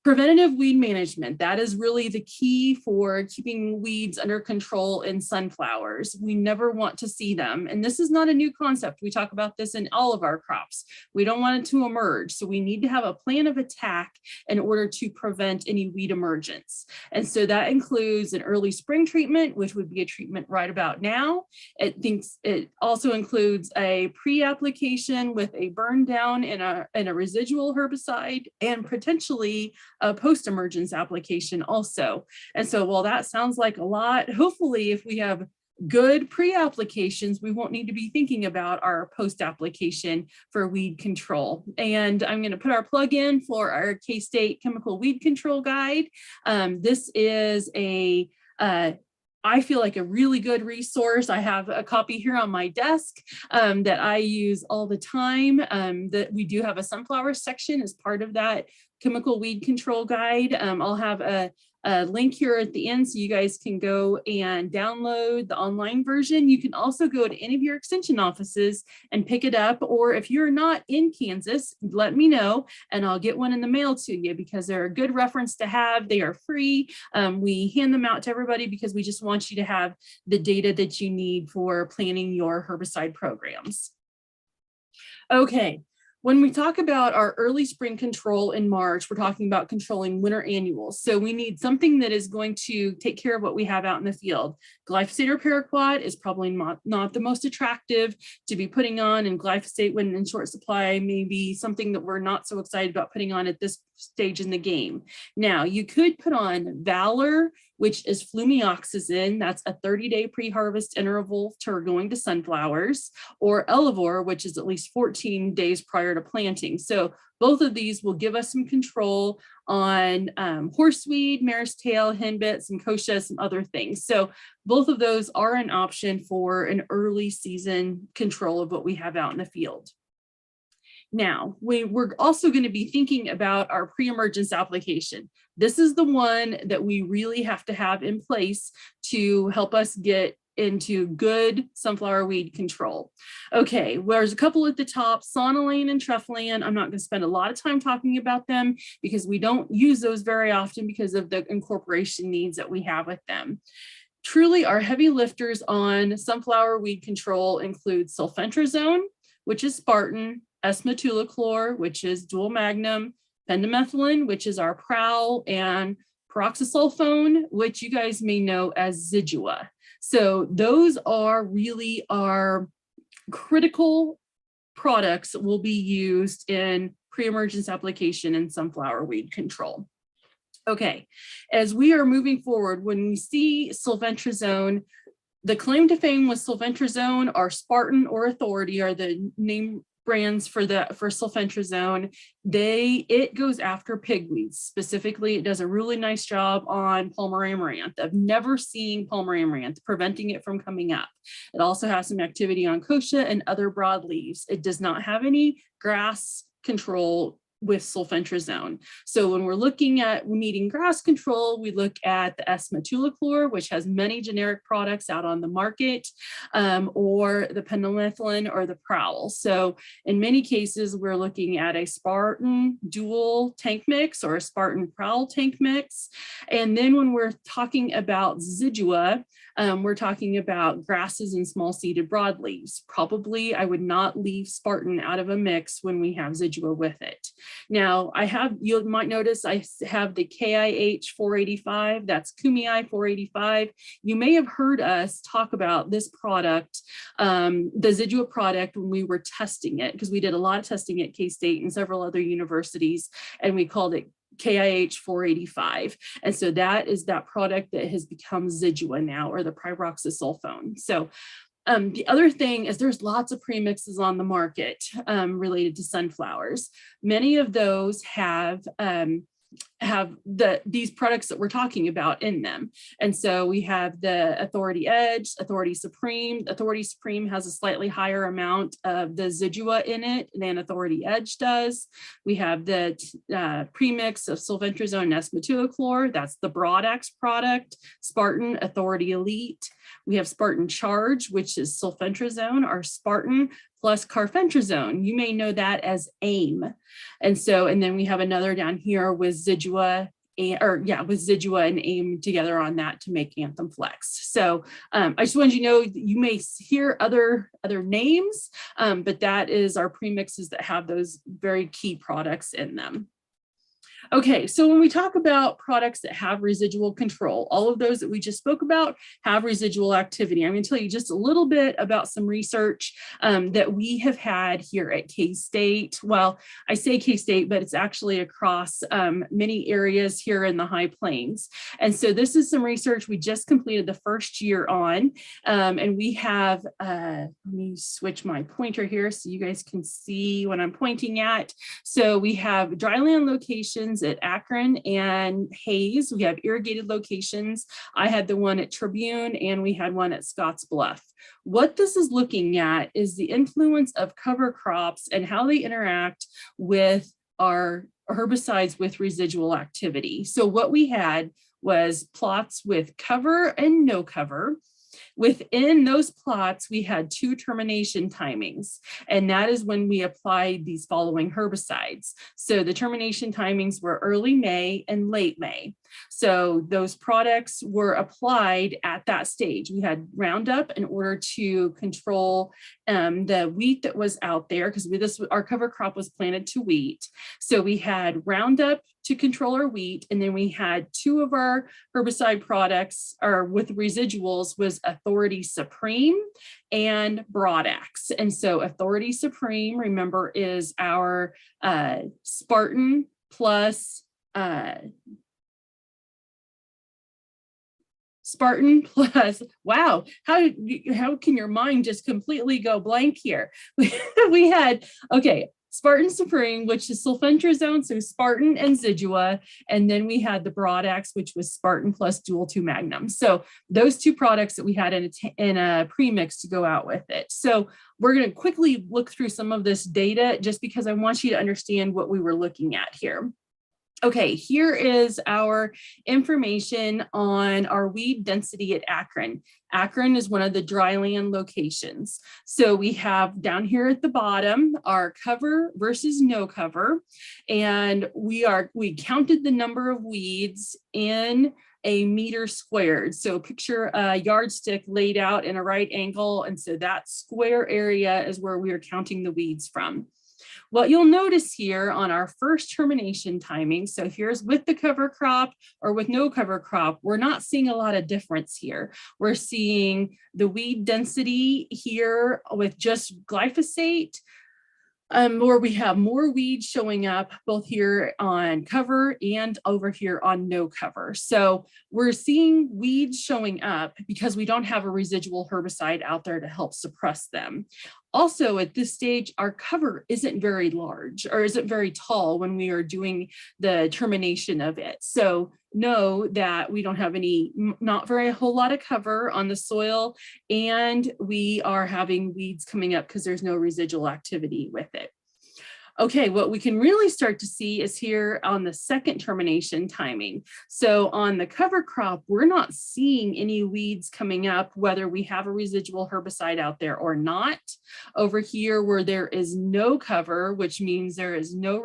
Preventative weed management, that is really the key for keeping weeds under control in sunflowers. We never want to see them. And this is not a new concept. We talk about this in all of our crops. We don't want it to emerge. So we need to have a plan of attack in order to prevent any weed emergence. And so that includes an early spring treatment, which would be a treatment right about now. It also includes a pre-application with a burn down and a residual herbicide, and potentially a post-emergence application also. And so while that sounds like a lot, hopefully if we have good pre-applications, we won't need to be thinking about our post-application for weed control. And I'm going to put our plug in for our K-State Chemical Weed Control Guide. This is I feel like a really good resource. I have a copy here on my desk that I use all the time. That we do have a sunflower section as part of that chemical weed control guide. I'll have a link here at the end so you guys can go and download the online version. You can also go to any of your extension offices and pick it up, or if you're not in Kansas, let me know and I'll get one in the mail to you, because they're a good reference to have. They are free. We hand them out to everybody because we just want you to have the data that you need for planning your herbicide programs. Okay. When we talk about our early spring control in March, we're talking about controlling winter annuals. So we need something that is going to take care of what we have out in the field. Glyphosate or paraquat is probably not the most attractive to be putting on, and glyphosate when in short supply may be something that we're not so excited about putting on at this stage in the game. Now, you could put on Valor, which is flumioxazin, that's a 30-day pre-harvest interval to going to sunflowers, or Elevore, which is at least 14 days prior to planting. So both of these will give us some control on horseweed, mare's tail, henbits, and kochia, some other things. So both of those are an option for an early season control of what we have out in the field. Now, we're also going to be thinking about our pre-emergence application. This is the one that we really have to have in place to help us get into good sunflower weed control. Okay, well, there's a couple at the top, sonolane and treflan. I'm not going to spend a lot of time talking about them because we don't use those very often because of the incorporation needs that we have with them. Truly, our heavy lifters on sunflower weed control include sulfentrazone, which is Spartan, S-metolachlor, which is dual magnum, pendimethalin, which is our Prowl, and peroxysulfone, which you guys may know as Zidua. So those are really our critical products that will be used in pre-emergence application and sunflower weed control. Okay, as we are moving forward, when we see sulfentrazone, the claim to fame with sulfentrazone are Spartan or Authority are the name brands for sulfentrazone, it goes after pigweeds. Specifically, it does a really nice job on Palmer amaranth. I've never seen Palmer amaranth, preventing it from coming up. It also has some activity on kochia and other broadleaves. It does not have any grass control with sulfentrazone. So when we're looking at needing grass control, we look at the S-metolachlor, which has many generic products out on the market, or the pendimethalin or the Prowl. So in many cases, we're looking at a Spartan dual tank mix or a Spartan Prowl tank mix. And then when we're talking about Zidua, we're talking about grasses and small seeded broadleaves. Probably I would not leave Spartan out of a mix when we have Zidua with it. Now you might notice I have the KIH 485, that's Kumii 485. You may have heard us talk about this product, the Zidua product, when we were testing it, because we did a lot of testing at K-State and several other universities, and we called it KIH 485. And so that is that product that has become Zidua now, or the pyroxasulfone. So the other thing is there's lots of premixes on the market related to sunflowers. Many of those have these products that we're talking about in them. And so we have the Authority Edge, Authority Supreme. Authority Supreme has a slightly higher amount of the Zidua in it than Authority Edge does. We have the premix of sulfentrazone and S-metolachlor. That's the Broadax product. Spartan Authority Elite. We have Spartan Charge, which is sulfentrazone, or Spartan plus carfentrazone. You may know that as AIM. And then we have another down here with Zidua, with Zidua and AIM together on that to make Anthem Flex. So I just wanted you to know, you may hear other names, but that is our premixes that have those very key products in them. Okay, so when we talk about products that have residual control, all of those that we just spoke about have residual activity. I'm going to tell you just a little bit about some research that we have had here at K-State. Well, I say K-State, but it's actually across many areas here in the High Plains. And so this is some research we just completed the first year on. And we have, let me switch my pointer here so you guys can see what I'm pointing at. So we have dryland locations at Akron and Hayes. We have irrigated locations. I had the one at Tribune and we had one at Scotts Bluff. What this is looking at is the influence of cover crops and how they interact with our herbicides with residual activity. So what we had was plots with cover and no cover. Within those plots, we had 2 termination timings, and that is when we applied these following herbicides. So the termination timings were early May and late May. So those products were applied at that stage. We had Roundup in order to control the wheat that was out there, because our cover crop was planted to wheat. So we had Roundup to control our wheat, and then we had 2 of our herbicide products, or with residuals, was Authority Supreme and Broadax. And so Authority Supreme, remember, is our Spartan plus wow, how can your mind just completely go blank here? We had, okay, Spartan Supreme, which is sulfentrazone, so Spartan and Zidua, and then we had the Broadax, which was Spartan plus Dual 2 Magnum. So those 2 products that we had in a premix to go out with it. So we're going to quickly look through some of this data just because I want you to understand what we were looking at here. Okay, here is our information on our weed density at Akron. Akron is one of the dryland locations. So we have down here at the bottom our cover versus no cover. And we counted the number of weeds in a meter squared. So picture a yardstick laid out in a right angle. And so that square area is where we are counting the weeds from. What you'll notice here on our first termination timing, so here's with the cover crop or with no cover crop, we're not seeing a lot of difference here. We're seeing the weed density here with just glyphosate, where we have more weeds showing up both here on cover and over here on no cover. So we're seeing weeds showing up because we don't have a residual herbicide out there to help suppress them. Also, at this stage, our cover isn't very large or isn't very tall when we are doing the termination of it. So know that we don't have not very a whole lot of cover on the soil, and we are having weeds coming up because there's no residual activity with it. Okay, what we can really start to see is here on the second termination timing. So on the cover crop, we're not seeing any weeds coming up, whether we have a residual herbicide out there or not. Over here where there is no cover, which means there is no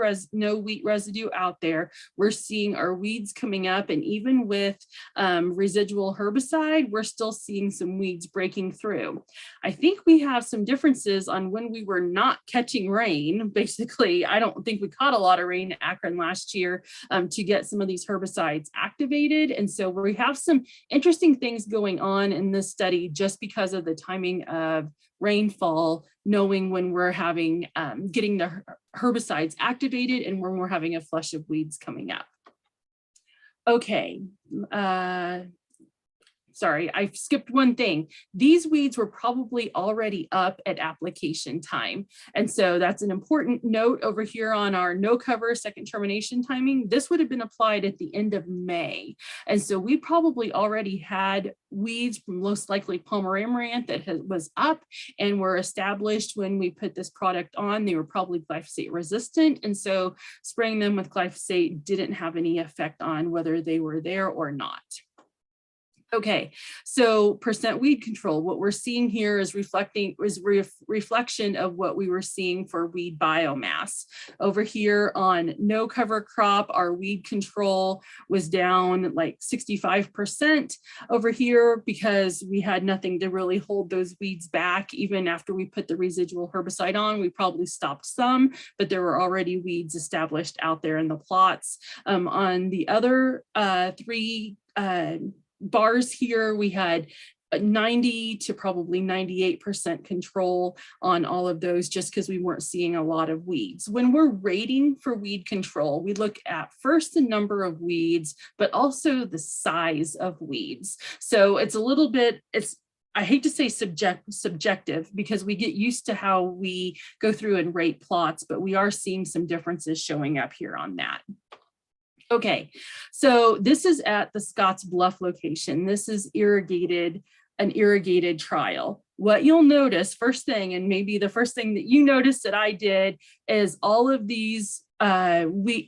wheat residue out there, we're seeing our weeds coming up. And even with residual herbicide, we're still seeing some weeds breaking through. I think we have some differences on when we were not catching rain, basically. I don't think we caught a lot of rain in Akron last year to get some of these herbicides activated. And so we have some interesting things going on in this study just because of the timing of rainfall, knowing when we're having, getting the herbicides activated and when we're having a flush of weeds coming up. Okay. Sorry, I skipped one thing. These weeds were probably already up at application time. And so that's an important note over here on our no cover second termination timing. This would have been applied at the end of May. And so we probably already had weeds, most likely Palmer amaranth, that was up and were established when we put this product on. They were probably glyphosate resistant. And so spraying them with glyphosate didn't have any effect on whether they were there or not. Okay, so percent weed control, what we're seeing here is reflection of what we were seeing for weed biomass. Over here on no cover crop, our weed control was down like 65% over here because we had nothing to really hold those weeds back. Even after we put the residual herbicide on, we probably stopped some, but there were already weeds established out there in the plots. On the other three bars here, we had 90 to probably 98% control on all of those just because we weren't seeing a lot of weeds. When we're rating for weed control, we look at first the number of weeds, but also the size of weeds. So it's a little bit, I hate to say subjective because we get used to how we go through and rate plots, but we are seeing some differences showing up here on that. Okay, so this is at the Scotts Bluff location. This is an irrigated trial. What you'll notice first thing, and maybe the first thing that you noticed that I did, is all of these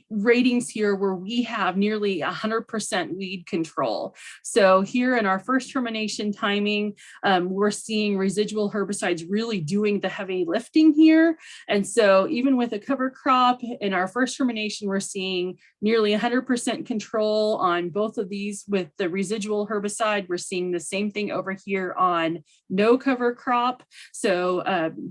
ratings here where we have nearly 100% weed control. So here in our first termination timing, we're seeing residual herbicides really doing the heavy lifting here. And so even with a cover crop in our first termination, we're seeing nearly 100% control on both of these. With the residual herbicide, we're seeing the same thing over here on no cover crop. So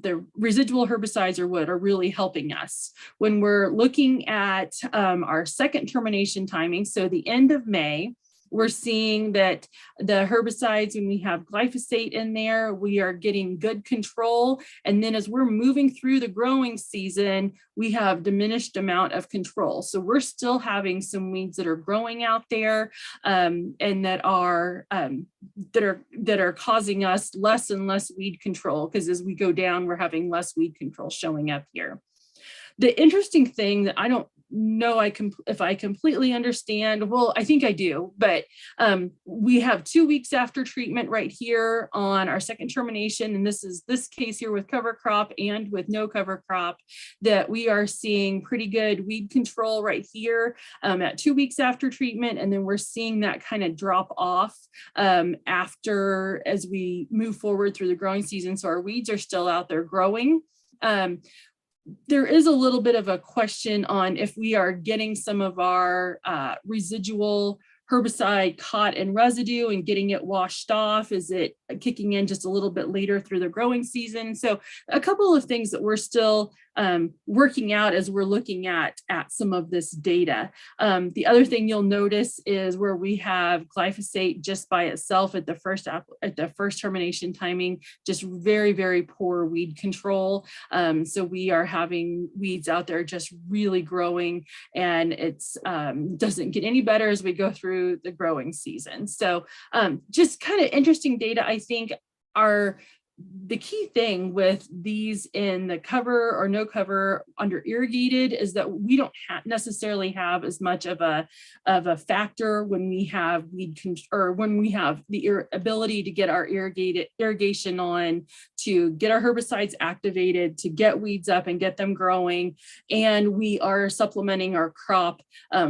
the residual herbicides are what are really helping us. When we're looking at our second termination timing, so the end of May, we're seeing that the herbicides, when we have glyphosate in there, we are getting good control. And then as we're moving through the growing season, we have diminished amount of control. So we're still having some weeds that are growing out there and that are causing us less and less weed control, because as we go down, we're having less weed control showing up here. The interesting thing that I don't know if I completely understand, well, I think I do, but we have 2 weeks after treatment right here on our second termination, and this is this case here with cover crop and with no cover crop, that we are seeing pretty good weed control right here at 2 weeks after treatment, and then we're seeing that kind of drop off after as we move forward through the growing season. So our weeds are still out there growing. There is a little bit of a question on if we are getting some of our residual herbicide caught in residue and getting it washed off. Is it kicking in just a little bit later through the growing season? So a couple of things that we're still working out as we're looking at some of this data. The other thing you'll notice is where we have glyphosate just by itself at the first termination timing, just very, very poor weed control. So we are having weeds out there just really growing, and it's doesn't get any better as we go through the growing season. So just kind of interesting data. I think our the key thing with these in the cover or no cover under irrigated is that we don't necessarily have as much of a factor when we have when we have the ability to get our irrigation on, to get our herbicides activated, to get weeds up and get them growing, and we are supplementing our crop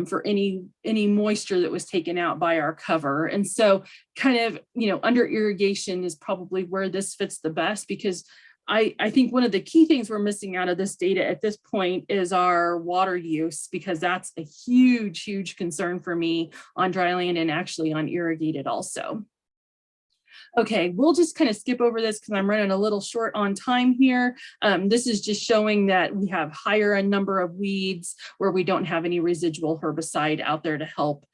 for any moisture that was taken out by our cover. And so kind of, under irrigation is probably where this fits the best, because I think one of the key things we're missing out of this data at this point is our water use, because that's a huge, huge concern for me on dryland and actually on irrigated also. Okay, we'll just kind of skip over this because I'm running a little short on time here. This is just showing that we have higher a number of weeds where we don't have any residual herbicide out there to help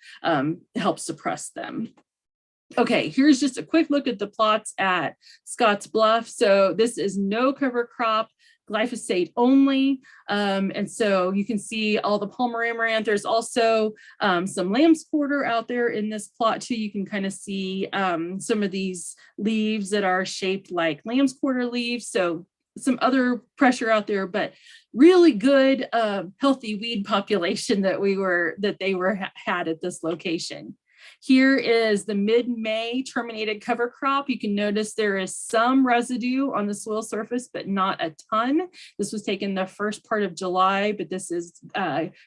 suppress them. Okay, here's just a quick look at the plots at Scotts Bluff. So this is no cover crop, glyphosate only. And so you can see all the Palmer amaranth. There's also some lamb's quarter out there in this plot too. You can kind of see some of these leaves that are shaped like lamb's quarter leaves. So some other pressure out there, but really good healthy weed population that they had at this location. Here is the mid-May terminated cover crop. You can notice there is some residue on the soil surface, but not a ton. This was taken the first part of July, but this is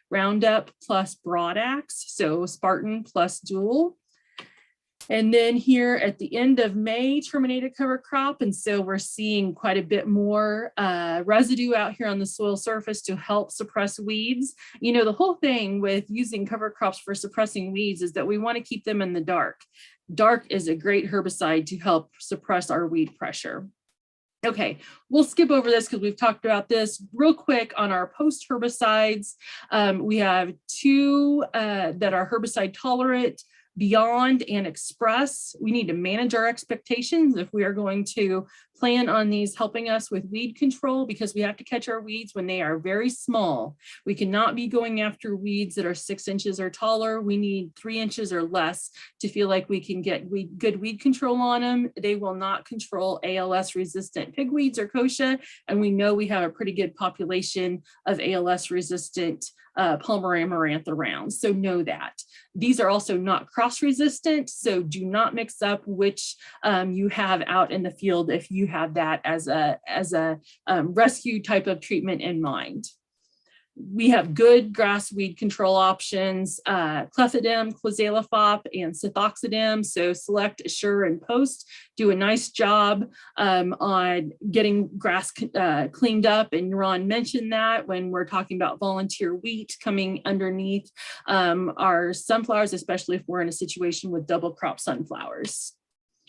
Roundup plus Broadaxe, so Spartan plus Dual. And then here at the end of May, terminated cover crop. And so we're seeing quite a bit more residue out here on the soil surface to help suppress weeds. The whole thing with using cover crops for suppressing weeds is that we want to keep them in the dark. Dark is a great herbicide to help suppress our weed pressure. Okay, we'll skip over this because we've talked about this real quick on our post herbicides. We have two that are herbicide tolerant, Beyond and Express. We need to manage our expectations if we are going to plan on these helping us with weed control, because we have to catch our weeds when they are very small. We cannot be going after weeds that are 6 inches or taller. We need 3 inches or less to feel like we can get good weed control on them. They will not control ALS resistant pigweeds or kochia, and we know we have a pretty good population of ALS resistant Palmer amaranth around, so know that. These are also not cross resistant, so do not mix up which you have out in the field if you have that as a rescue type of treatment in mind. We have good grass weed control options, clethodim, clozalifop, and sethoxydim. So Select, Assure, and Post do a nice job on getting grass cleaned up. And Ron mentioned that when we're talking about volunteer wheat coming underneath our sunflowers, especially if we're in a situation with double crop sunflowers.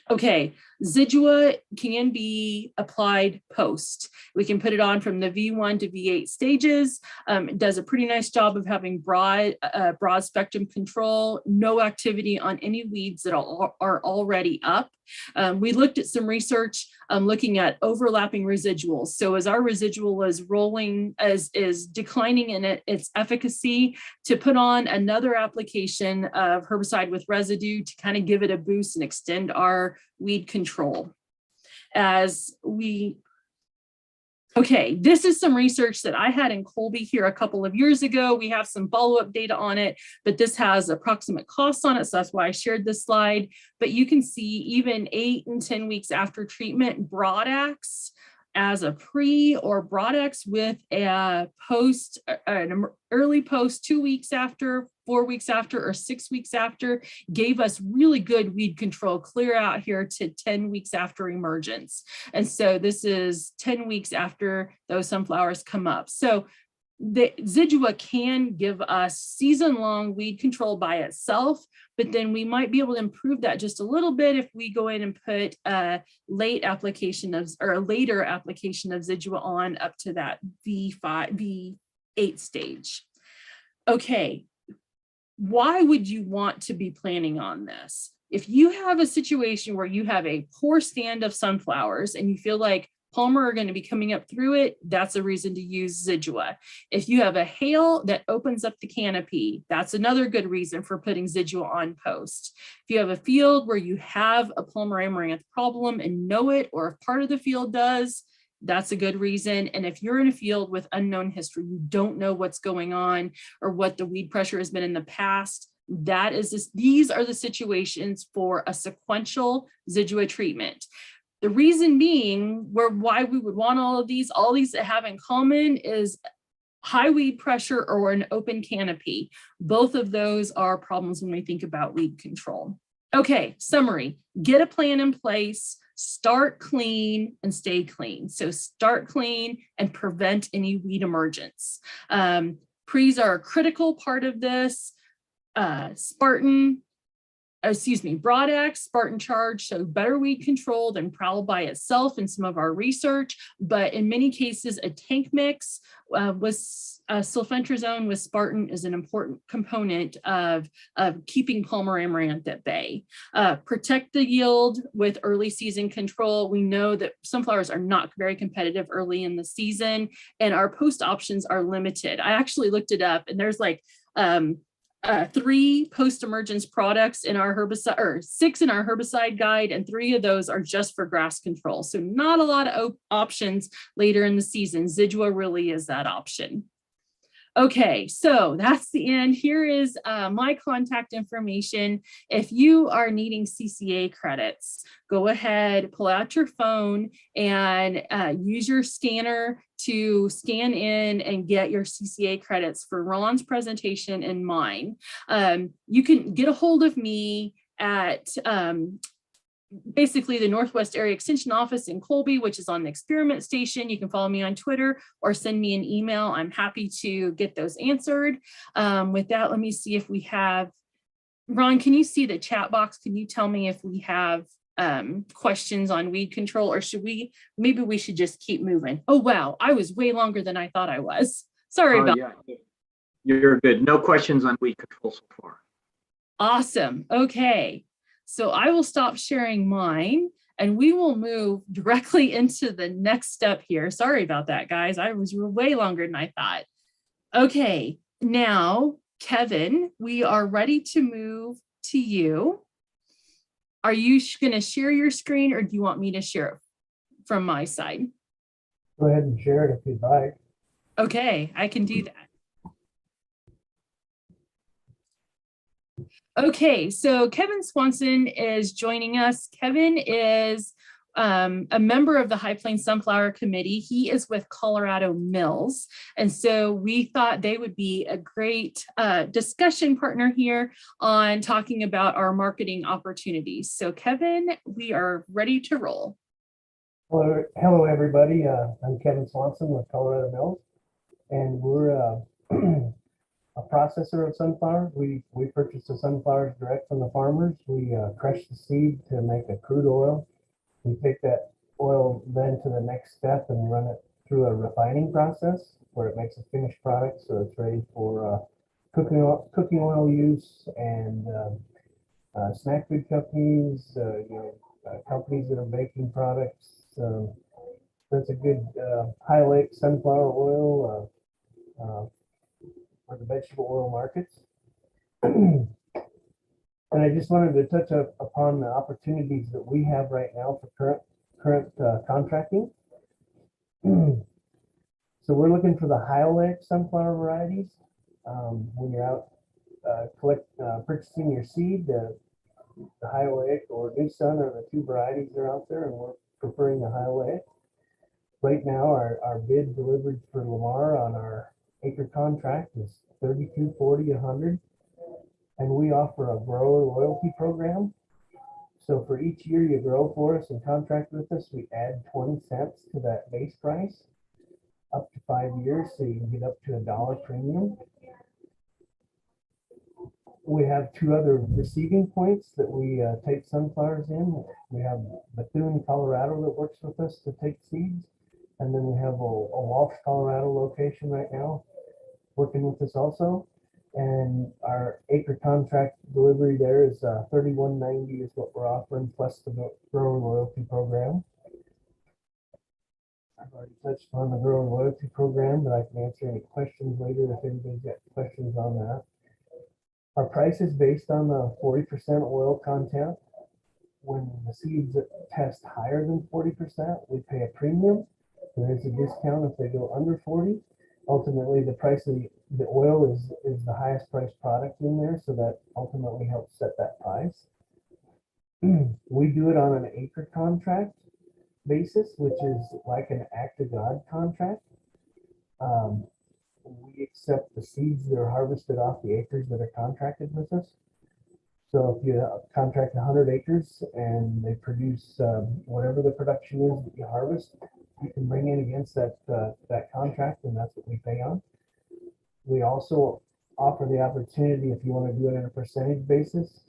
Okay, Zidua can be applied post. We can put it on from the V1 to V8 stages. It does a pretty nice job of having broad spectrum control, no activity on any weeds that are already up. We looked at some research looking at overlapping residuals. So as our residual is is declining in its efficacy, to put on another application of herbicide with residue to kind of give it a boost and extend our weed control. Okay, this is some research that I had in Colby here a couple of years ago. We have some follow-up data on it, but this has approximate costs on it, so that's why I shared this slide. But you can see even 8 and 10 weeks after treatment, Broadaxe as a pre, or Broadaxe with a post, an early post 2 weeks after, 4 weeks after, or 6 weeks after, gave us really good weed control clear out here to 10 weeks after emergence. And so this is 10 weeks after those sunflowers come up. So the Zidua can give us season-long weed control by itself, but then we might be able to improve that just a little bit if we go in and put a later application of Zidua on up to that V8 stage. Okay, why would you want to be planning on this? If you have a situation where you have a poor stand of sunflowers and you feel like palmer are going to be coming up through it, that's a reason to use Zidua. If you have a hail that opens up the canopy, that's another good reason for putting Zidua on post. If you have a field where you have a palmer amaranth problem and know it, or if part of the field does, that's a good reason. And if you're in a field with unknown history, you don't know what's going on or what the weed pressure has been in the past, these are the situations for a sequential Zidua treatment. The reason being why we would want all these that have in common is high weed pressure or an open canopy. Both of those are problems when we think about weed control. Okay, summary, get a plan in place, start clean and stay clean. So start clean and prevent any weed emergence. Pre's are a critical part of this. Broadax, Spartan Charge show better weed control than Prowl by itself in some of our research, but in many cases, a tank mix with sulfentrazone with Spartan is an important component of keeping palmer amaranth at bay. Protect the yield with early season control. We know that sunflowers are not very competitive early in the season, and our post options are limited. I actually looked it up, and there's like 3 post-emergence products in our herbicide, or 6 in our herbicide guide, and 3 of those are just for grass control. So not a lot of options later in the season. Zidua really is that option. Okay, so that's the end. Here is my contact information. If you are needing CCA credits, go ahead, pull out your phone and use your scanner to scan in and get your CCA credits for Ron's presentation and mine. You can get a hold of me at basically the Northwest Area Extension Office in Colby, which is on the experiment station. You can follow me on Twitter or send me an email. I'm happy to get those answered. With that, let me see if we have, Ron, can you see the chat box? Can you tell me if we have questions on weed control, or maybe we should just keep moving? Oh, wow, I was way longer than I thought I was. Sorry about that. Yeah, you're good. No questions on weed control so far. Awesome. Okay. So I will stop sharing mine and we will move directly into the next step here. Sorry about that, guys. I was way longer than I thought. Okay, now, Kevin, we are ready to move to you. Are you going to share your screen, or do you want me to share it from my side? Go ahead and share it if you'd like. Okay, I can do that. Okay, so Kevin Swanson is joining us. Kevin is a member of the High Plains Sunflower Committee. He is with Colorado Mills. And so we thought they would be a great discussion partner here on talking about our marketing opportunities. So Kevin, we are ready to roll. Well, hello, everybody. I'm Kevin Swanson with Colorado Mills, and we're a processor of sunflowers. We purchase the sunflowers direct from the farmers. We crush the seed to make a crude oil. We take that oil then to the next step and run it through a refining process where it makes a finished product, so it's ready for cooking oil use and snack food companies, companies that are baking products. That's a good high lake sunflower oil for the vegetable oil markets. And I just wanted to touch upon the opportunities that we have right now for current contracting. So we're looking for the high oleic sunflower varieties. When you're out purchasing your seed, the high oleic or New Sun are the 2 varieties that are out there, and we're preferring the high oleic. Right now, our bid delivered for Lamar on our acre contract is 32, 40, 100. And we offer a grower loyalty program. So for each year you grow for us and contract with us, we add 20 cents to that base price up to 5 years, so you can get up to $1 premium. We have 2 other receiving points that we take sunflowers in. We have Bethune, Colorado that works with us to take seeds. And then we have a Walsh, Colorado location right now working with us also. And our acre contract delivery there is $31.90 is what we're offering, plus the grower loyalty program. I've already touched on the grower loyalty program, but I can answer any questions later if anybody's got questions on that. Our price is based on the 40% oil content. When the seeds test higher than 40%, we pay a premium. There is a discount if they go under 40. Ultimately, the price of the oil is the highest priced product in there, so that ultimately helps set that price. We do it on an acre contract basis, which is like an act of God contract. We accept the seeds that are harvested off the acres that are contracted with us. So if you contract 100 acres and they produce whatever the production is that you harvest, you can bring in against that contract, and that's what we pay on. We also offer the opportunity, if you want to do it on a percentage basis,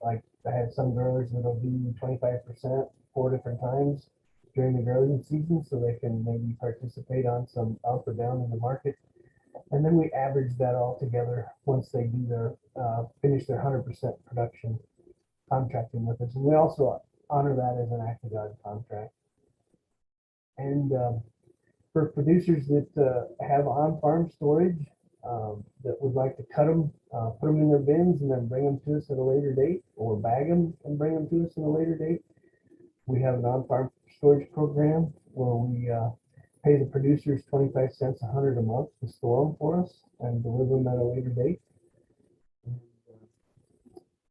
like I had some growers that'll do 25% 4 different times during the growing season, so they can maybe participate on some up or down in the market. And then we average that all together once they do their finish their 100% production contracting with us. And we also honor that as an act of God contract. And for producers that have on-farm storage that would like to cut them, put them in their bins and then bring them to us at a later date, or bag them and bring them to us at a later date, we have an on-farm storage program where we pay the producers 25 cents 100 a month to store them for us and deliver them at a later date.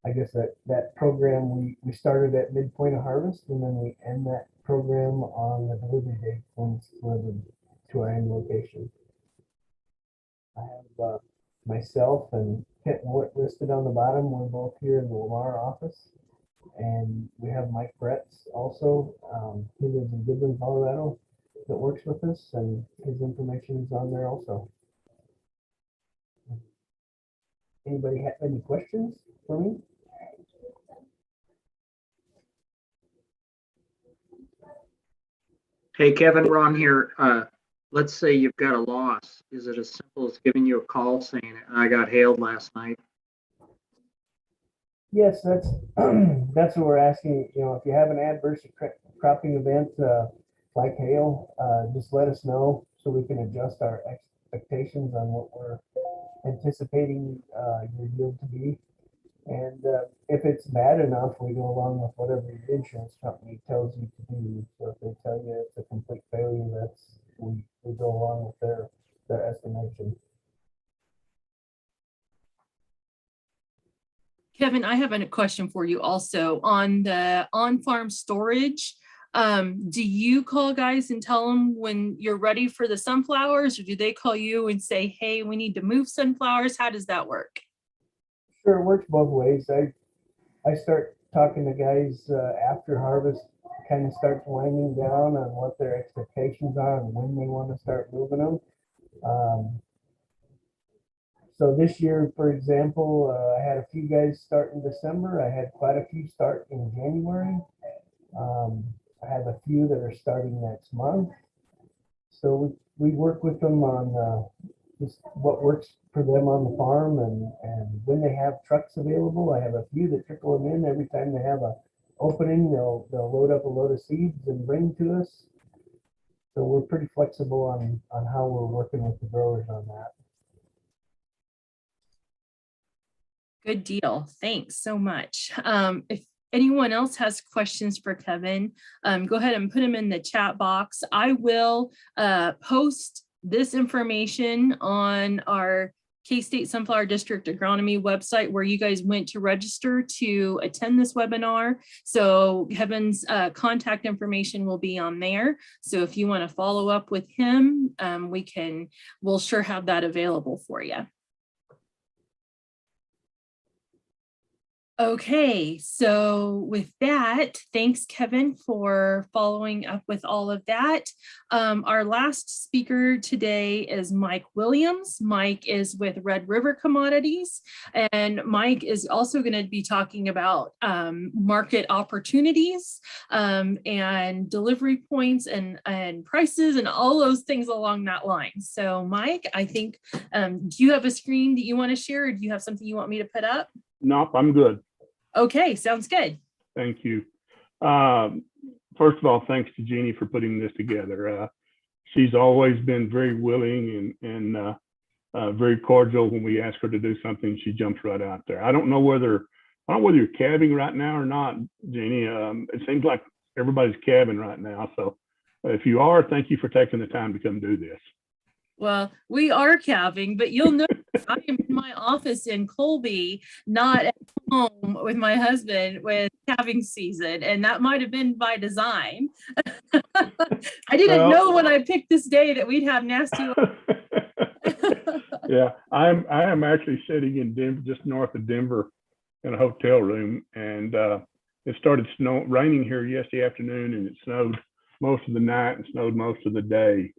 I guess that program, we started at midpoint of harvest, and then we end that program on the delivery date when it's delivered to our end location. I have myself and Kent listed on the bottom. We're both here in the Lamar office. And we have Mike Bretz also. He lives in Goodland, Colorado, that works with us, and his information is on there also. Anybody have any questions for me? Hey, Kevin, Ron here. Let's say you've got a loss. Is it as simple as giving you a call saying, I got hailed last night? Yes, that's that's what we're asking. You know, if you have an adverse cropping event like hail, just let us know so we can adjust our expectations on what we're anticipating your yield to be. And if it's bad enough, we go along with whatever your insurance company tells you to do. So if they tell you it's a complete failure, we go along with their estimation. Kevin, I have a question for you also on the on-farm storage. Do you call guys and tell them when you're ready for the sunflowers, or do they call you and say, hey, we need to move sunflowers? How does that work? Sure, it works both ways. I start talking to guys after harvest, kind of starts winding down on what their expectations are and when they want to start moving them. So this year, for example, I had a few guys start in December. I had quite a few start in January. I have a few that are starting next month. So we work with them on just what works for them on the farm, and when they have trucks available. I have a few that trickle them in every time they have a opening. They'll load up a load of seeds and bring to us. So we're pretty flexible on how we're working with the growers on that. Good deal. Thanks so much. If anyone else has questions for Kevin, go ahead and put them in the chat box. I will post this information on our K-State Sunflower District Agronomy website where you guys went to register to attend this webinar. So Kevin's contact information will be on there. So if you want to follow up with him, we'll sure have that available for you. Okay, so with that, thanks, Kevin, for following up with all of that. Our last speaker today is Mike Williams. Mike is with Red River Commodities, and Mike is also going to be talking about market opportunities and delivery points and prices and all those things along that line. So Mike, I think, do you have a screen that you want to share, or do you have something you want me to put up? Nope, I'm good. Okay, sounds good. Thank you. first of all, thanks to Jeannie for putting this together. She's always been very willing and very cordial. When we ask her to do something, she jumps right out there. I don't know whether you're calving right now or not, Jeannie. It seems like everybody's calving right now. So if you are, thank you for taking the time to come do this. Well, we are calving, but you'll know I am in my office in Colby, not at home with my husband with calving season, and that might have been by design. I didn't know when I picked this day that we'd have nasty. Yeah, I am actually sitting in Denver, just north of Denver, in a hotel room, and it started raining here yesterday afternoon, and it snowed most of the night and snowed most of the day.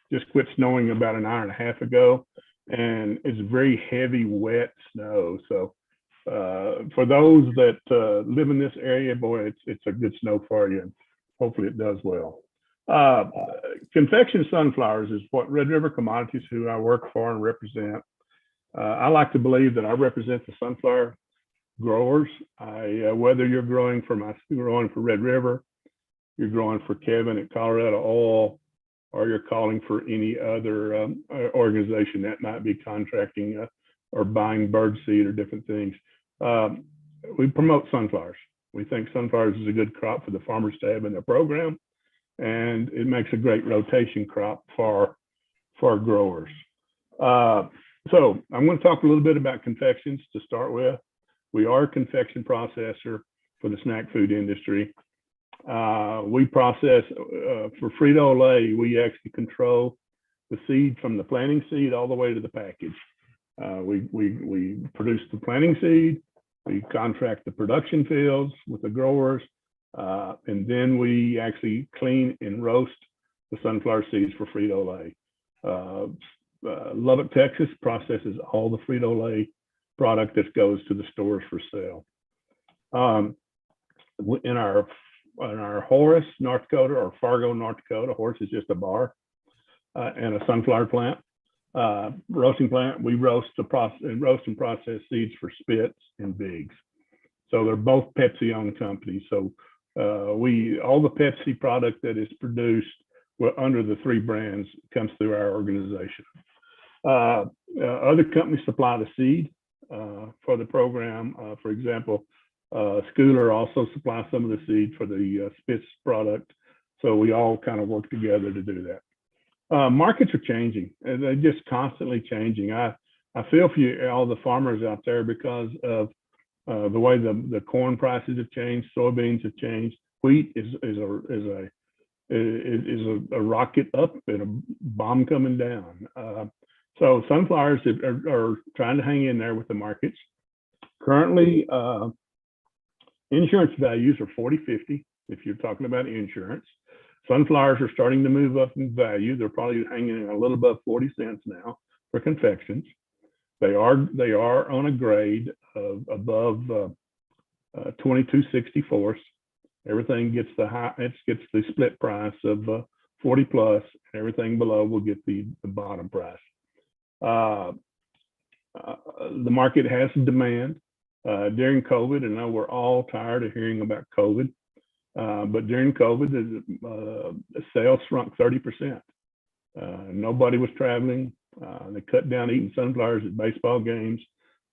Just quit snowing about an hour and a half ago, and it's very heavy, wet snow. So for those that live in this area, boy, it's a good snow for you, and hopefully it does well. Confection sunflowers is what Red River Commodities, who I work for and represent. I like to believe that I represent the sunflower growers. Whether you're growing for Red River, you're growing for Kevin at Colorado Oil, or you're calling for any other organization that might be contracting or buying bird seed or different things. We promote sunflowers. We think sunflowers is a good crop for the farmers to have in their program, and it makes a great rotation crop for growers. So I'm going to talk a little bit about confections to start with. We are a confection processor for the snack food industry. We process for Frito-Lay. We actually control the seed from the planting seed all the way to the package. We produce the planting seed. We contract the production fields with the growers, and then we actually clean and roast the sunflower seeds for Frito-Lay. Lubbock, Texas processes all the Frito-Lay product that goes to the stores for sale. In our Horace, North Dakota, or Fargo, North Dakota, Horace is just a bar, and a sunflower plant, roasting plant, we roast and process seeds for Spitz and Biggs. So they're both Pepsi-owned companies. So all the Pepsi product that is produced under the three brands comes through our organization. Other companies supply the seed for the program. For example, Schooler also supplies some of the seed for the Spitz product. So we all kind of work together to do that. Markets are changing, and they're just constantly changing. I feel for you, all the farmers out there, because of the way the corn prices have changed, soybeans have changed. Wheat is a rocket up and a bomb coming down. So sunflowers are trying to hang in there with the markets. Currently, insurance values are 40-50 if you're talking about insurance. Sunflowers are starting to move up in value. They're probably hanging a little above 40 cents now for confections. They are on a grade of above 22.64. Everything gets gets the split price of 40 plus, and everything below will get the bottom price. The market has some demand. During COVID, I know we're all tired of hearing about COVID, but during COVID, the sales shrunk 30%. Nobody was traveling. They cut down eating sunflowers at baseball games.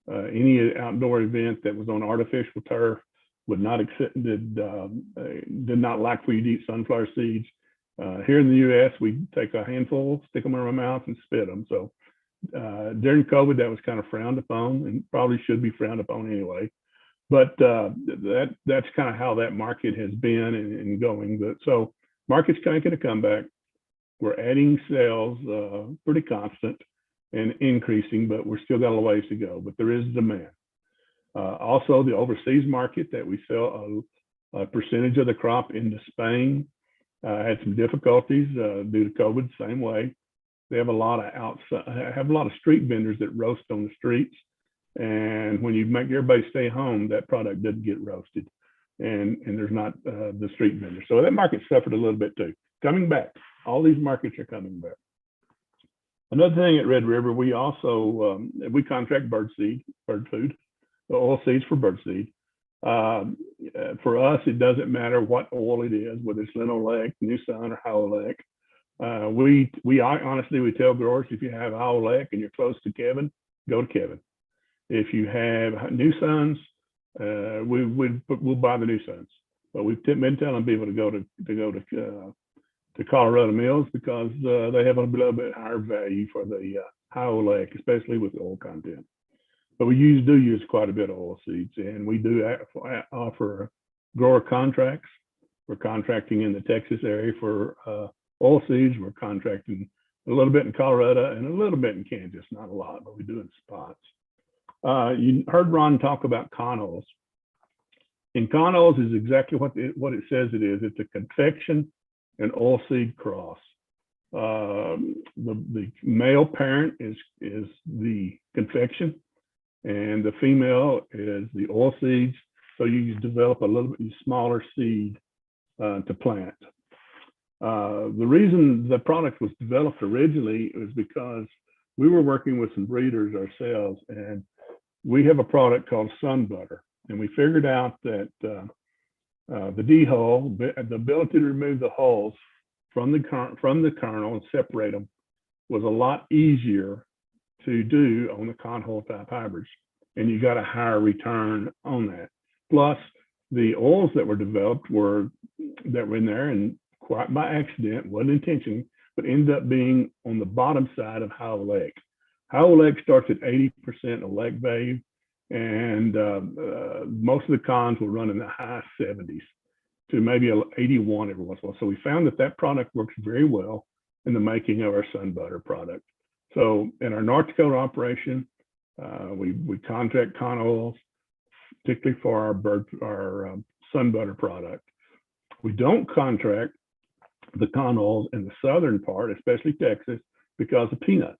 Any outdoor event that was on artificial turf did not like for you to eat sunflower seeds. Here in the U.S., we take a handful, stick them in our mouth, and spit them. So during COVID, that was kind of frowned upon, and probably should be frowned upon anyway. But that's kind of how that market has been and going. But so market's kind of going to come back. We're adding sales pretty constant and increasing, but we're still got a ways to go. But there is demand. Also, the overseas market that we sell a percentage of the crop into Spain had some difficulties due to COVID. Same way, they have a lot of street vendors that roast on the streets, and when you make everybody stay home, that product doesn't get roasted, and there's not the street vendors. So that market suffered a little bit too. Coming back, all these markets are coming back. Another thing at Red River, we also we contract bird food, the oil seeds for bird seed. For us, it doesn't matter what oil it is, whether it's linoleic, New Sun, or Howlec. We tell growers, if you have Howlec and you're close to Kevin, go to Kevin. If you have New Suns, we'll buy the New Suns. But we've been telling people to go to Colorado Mills because they have a little bit higher value for the Howlec, especially with oil content. But we do use quite a bit of oil seeds, and we do offer grower contracts. We're contracting in the Texas area for oil seeds. We're contracting a little bit in Colorado and a little bit in Kansas, not a lot, but we do in spots. You heard Ron talk about con oils. And con oils is exactly what it says it is. It's a confection and oilseed cross. The male parent is the confection, and the female is the oilseeds. So you develop a little bit smaller seed to plant. The reason the product was developed originally was because we were working with some breeders ourselves, and we have a product called Sun Butter. And we figured out that the D-hull, the ability to remove the hulls from the kernel and separate them, was a lot easier to do on the con hull type hybrids. And you got a higher return on that. Plus, the oils that were developed that were in there, and quite by accident, wasn't intention, but ended up being on the bottom side of Howlec. Howlec starts at 80% elect value, and most of the cons will run in the high 70s to maybe 81 every once in a while. So we found that product works very well in the making of our Sun Butter product. So in our North Dakota operation, we contract con oils, particularly for our Sun Butter product. We don't contract the con oils in the southern part, especially Texas, because of peanuts.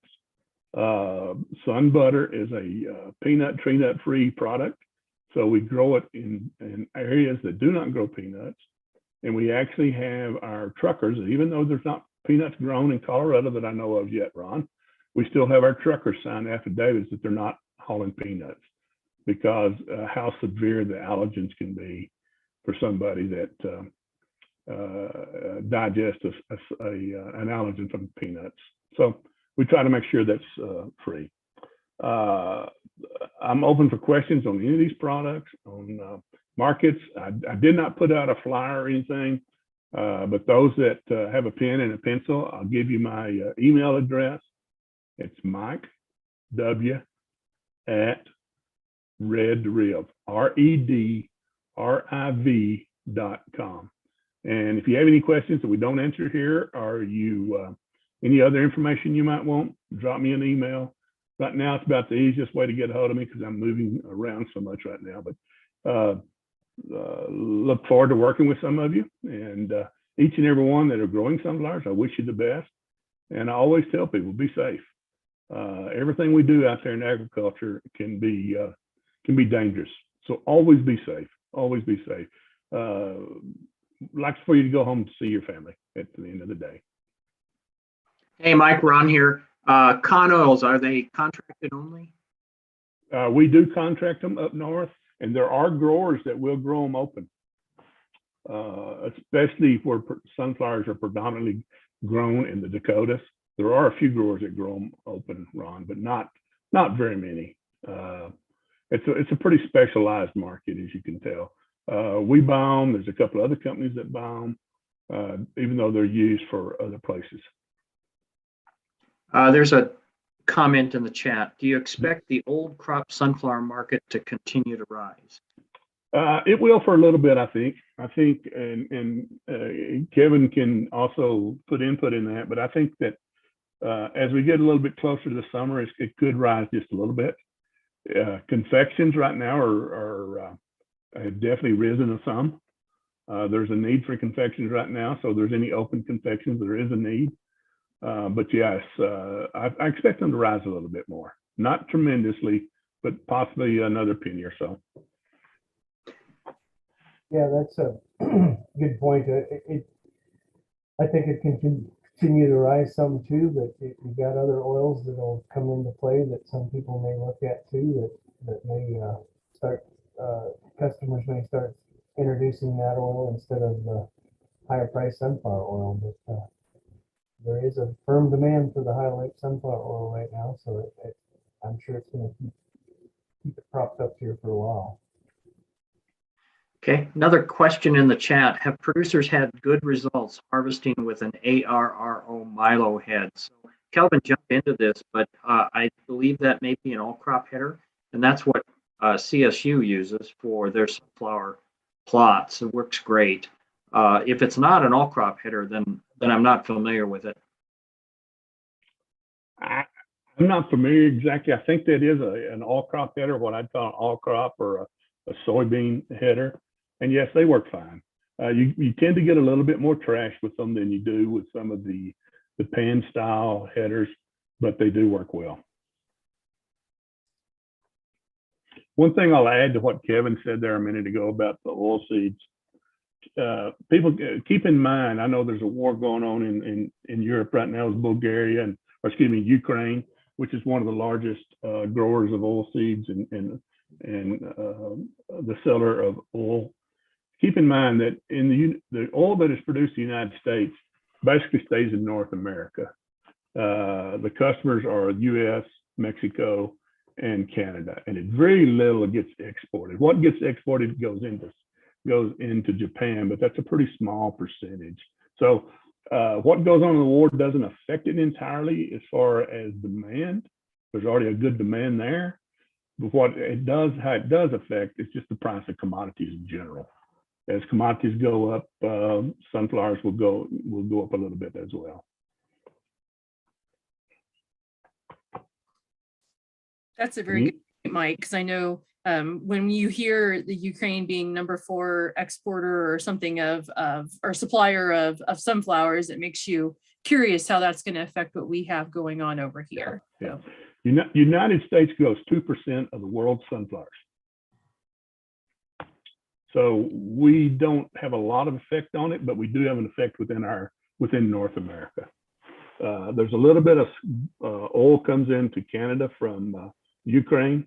Sun Butter is a peanut, tree nut free product. So we grow it in areas that do not grow peanuts. And we actually have our truckers, even though there's not peanuts grown in Colorado that I know of yet, Ron, we still have our truckers sign affidavits that they're not hauling peanuts, because how severe the allergens can be for somebody that digests an allergen from peanuts. So we try to make sure that's free. I'm open for questions on any of these products, on markets. I did not put out a flyer or anything, but those that have a pen and a pencil, I'll give you my email address. It's Mike W at redriv, redriv.com. And if you have any questions that we don't answer here, or you any other information you might want, drop me an email. Right now, it's about the easiest way to get a hold of me because I'm moving around so much right now. But look forward to working with some of you. And each and every one that are growing sunflowers, I wish you the best. And I always tell people, be safe. Everything we do out there in agriculture can be dangerous. So always be safe. Always be safe. Like for you to go home to see your family at the end of the day. Hey, Mike, Ron here. Con oils, are they contracted only? We do contract them up north, and there are growers that will grow them open, especially where sunflowers are predominantly grown in the Dakotas. There are a few growers that grow them open, Ron, but not very many. It's a pretty specialized market, as you can tell. We buy them. There's a couple of other companies that buy them, even though they're used for other places. There's a comment in the chat. Do you expect the old crop sunflower market to continue to rise? It will for a little bit, I think. And Kevin can also put input in that, but I think that as we get a little bit closer to the summer, it could rise just a little bit. Confections right now have definitely risen some. There's a need for confections right now, so if there's any open confections, there is a need. But yes, I expect them to rise a little bit more. Not tremendously, but possibly another penny or so. Yeah, that's a good point. I think it can continue to rise some too, but you got other oils that'll come into play that some people may look at too, that may start customers may start introducing that oil instead of the higher price sunflower oil, but there is a firm demand for the highlight sunflower oil right now, so I'm sure it's going to keep it propped up here for a while. Okay, another question in the chat. Have producers had good results harvesting with an ARRO Milo head? So Kelvin jumped into this, but I believe that may be an all-crop header, and that's what CSU uses for their sunflower plots. It works great. If it's not an all-crop header, then I'm not familiar with it. I'm not familiar exactly. I think that is an all-crop header, what I'd call an all-crop or a soybean header. And yes, they work fine. You tend to get a little bit more trash with them than you do with some of the pan style headers, but they do work well. One thing I'll add to what Kevin said there a minute ago about the oil seeds. People keep in mind, I know there's a war going on in Europe right now with Bulgaria or excuse me, Ukraine, which is one of the largest growers of oil seeds and the seller of oil. Keep in mind that in the oil that is produced in the United States basically stays in North America. The customers are US, Mexico, and Canada, and it very little gets exported. What gets exported goes into Japan, but that's a pretty small percentage. So what goes on in the war doesn't affect it entirely as far as demand. There's already a good demand there, but how it does affect is just the price of commodities in general. As commodities go up, sunflowers will go up a little bit as well. That's a very good point, Mike, because I know when you hear the Ukraine being #4 exporter or something or supplier of sunflowers, it makes you curious how that's going to affect what we have going on over here. Yeah. United States grows 2% of the world's sunflowers. So we don't have a lot of effect on it, but we do have an effect within North America. There's a little bit of oil comes into Canada from Ukraine,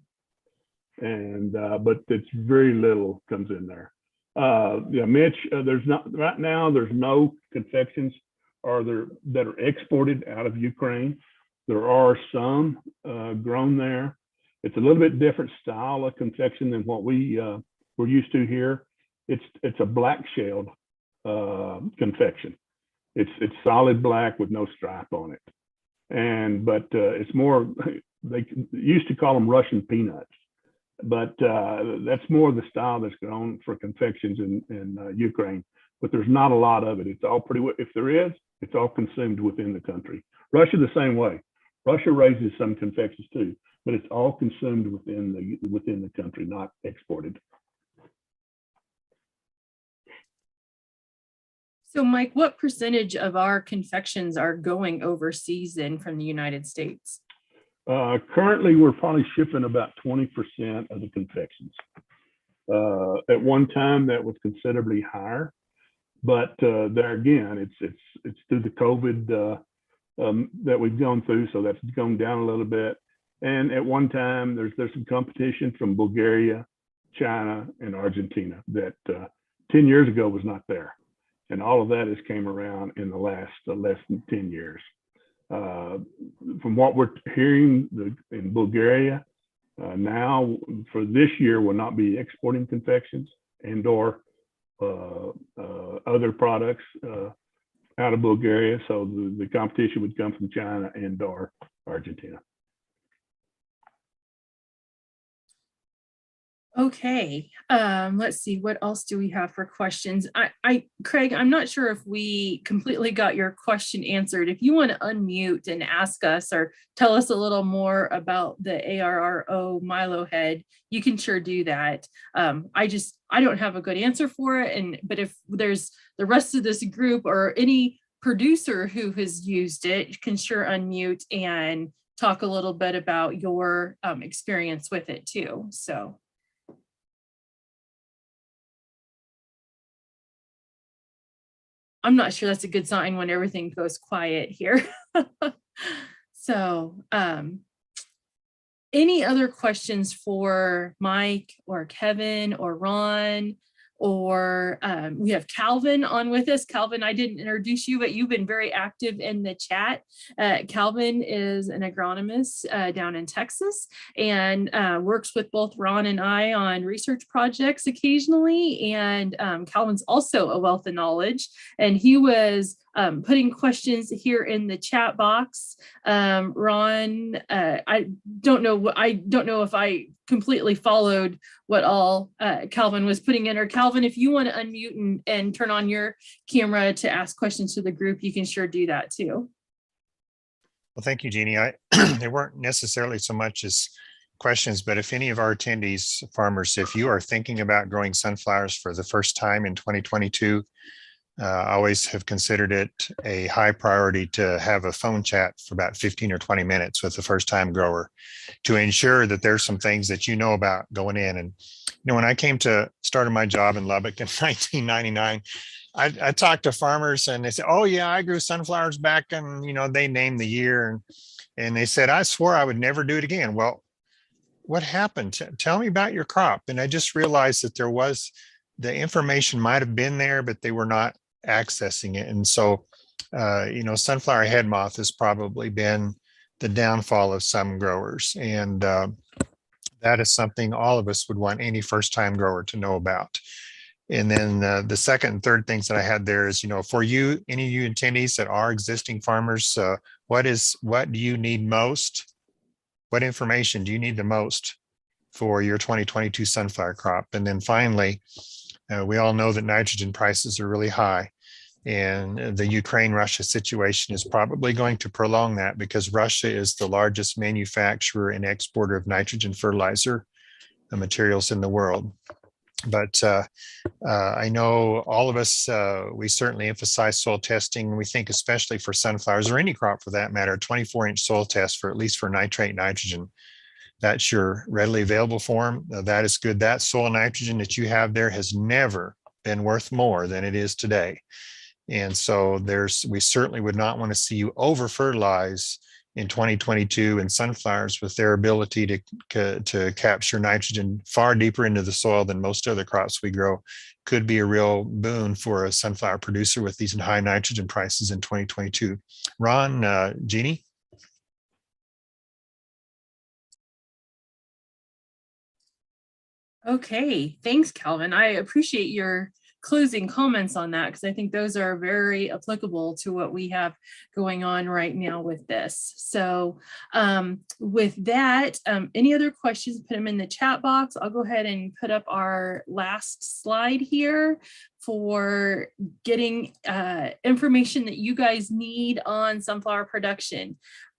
and but it's very little comes in there. Yeah, Mitch, there's not right now. There's no confections that are exported out of Ukraine. There are some grown there. It's a little bit different style of confection than what we're used to here. It's a black shelled confection. It's solid black with no stripe on it, but it's more. They used to call them Russian peanuts, but that's more the style that's grown for confections in Ukraine. But there's not a lot of it. It's all pretty. If there is, it's all consumed within the country. Russia the same way. Russia raises some confections too, but it's all consumed within the country, not exported. So, Mike, what percentage of our confections are going overseas then from the United States? Currently, we're probably shipping about 20% of the confections. At one time, that was considerably higher, but there again, it's through the COVID that we've gone through, so that's gone down a little bit. And at one time, there's some competition from Bulgaria, China, and Argentina that 10 years ago was not there. And all of that has came around in the less than 10 years. From what we're hearing in Bulgaria, now for this year will not be exporting confections and or other products out of Bulgaria. So the competition would come from China and or Argentina. Okay, let's see, what else do we have for questions? Craig, I'm not sure if we completely got your question answered. If you want to unmute and ask us or tell us a little more about the ARRO Milo head, you can sure do that. I don't have a good answer for it, but if there's the rest of this group or any producer who has used it, you can sure unmute and talk a little bit about your experience with it too, so. I'm not sure that's a good sign when everything goes quiet here. So any other questions for Mike or Kevin or Ron? Or we have Calvin on with us. Calvin, I didn't introduce you, but you've been very active in the chat. Calvin is an agronomist down in Texas and works with both Ron and I on research projects occasionally. And Calvin's also a wealth of knowledge. And he was putting questions here in the chat box. Ron, I don't know if I completely followed what all Calvin was putting in, or Calvin, if you want to unmute and turn on your camera to ask questions to the group, you can sure do that too. Well, thank you, Jeannie. They weren't necessarily so much as questions, but if any of our attendees, farmers, if you are thinking about growing sunflowers for the first time in 2022, I always have considered it a high priority to have a phone chat for about 15 or 20 minutes with the first time grower to ensure that there's some things that you know about going in. And, you know, when I came to started my job in Lubbock in 1999, I talked to farmers and they said, oh yeah, I grew sunflowers back, and, you know, they named the year and they said, I swore I would never do it again. Well, what happened? Tell me about your crop. And I just realized that the information might have been there, but they were not accessing it. And so, you know, sunflower head moth has probably been the downfall of some growers. And that is something all of us would want any first time grower to know about. And then the second and third things that I had there is, you know, for you, any of you attendees that are existing farmers, what do you need most? What information do you need the most for your 2022 sunflower crop? And then finally, we all know that nitrogen prices are really high, and the Ukraine-Russia situation is probably going to prolong that because Russia is the largest manufacturer and exporter of nitrogen fertilizer materials in the world. But I know all of us, we certainly emphasize soil testing. We think especially for sunflowers or any crop for that matter, 24-inch soil test for at least for nitrate nitrogen. That's your readily available form. That is good. That soil nitrogen that you have there has never been worth more than it is today. And so we certainly would not want to see you over fertilize in 2022 and sunflowers with their ability to capture nitrogen far deeper into the soil than most other crops we grow could be a real boon for a sunflower producer with these high nitrogen prices in 2022. Ron, Jeannie? Okay, thanks, Calvin. I appreciate your closing comments on that because I think those are very applicable to what we have going on right now with this. So with that, any other questions, put them in the chat box. I'll go ahead and put up our last slide here for getting information that you guys need on sunflower production.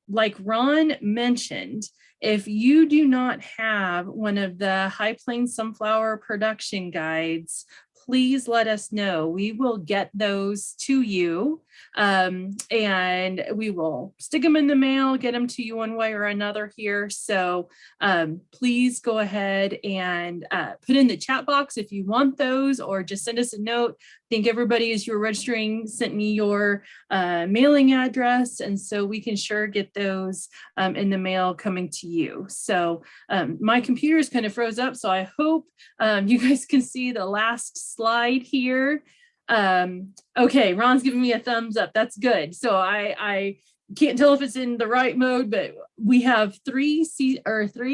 Like Ron mentioned, if you do not have one of the High Plains sunflower production guides, please let us know. We will get those to you and we will stick them in the mail, get them to you one way or another here. So please go ahead and put in the chat box if you want those, or just send us a note. I think everybody, as you're registering, sent me your mailing address, and so we can sure get those in the mail coming to you. So my computer is kind of froze up, so I hope you guys can see the last slide here. Okay, Ron's giving me a thumbs up. That's good. So I can't tell if it's in the right mode, but we have three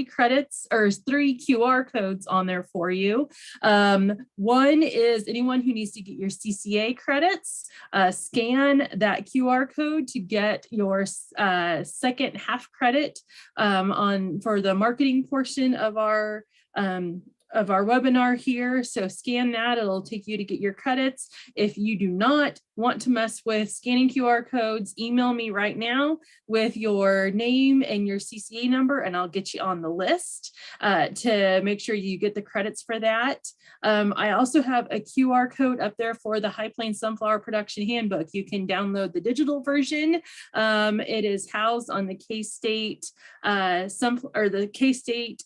credits or three QR codes on there for you. One is anyone who needs to get your CCA credits, scan that QR code to get your second half credit for the marketing portion of our webinar here. So scan that, it'll take you to get your credits. If you do not want to mess with scanning QR codes, email me right now with your name and your CCA number, and I'll get you on the list to make sure you get the credits for that. I also have a QR code up there for the High Plains Sunflower Production Handbook. You can download the digital version. It is housed on the K-State K-State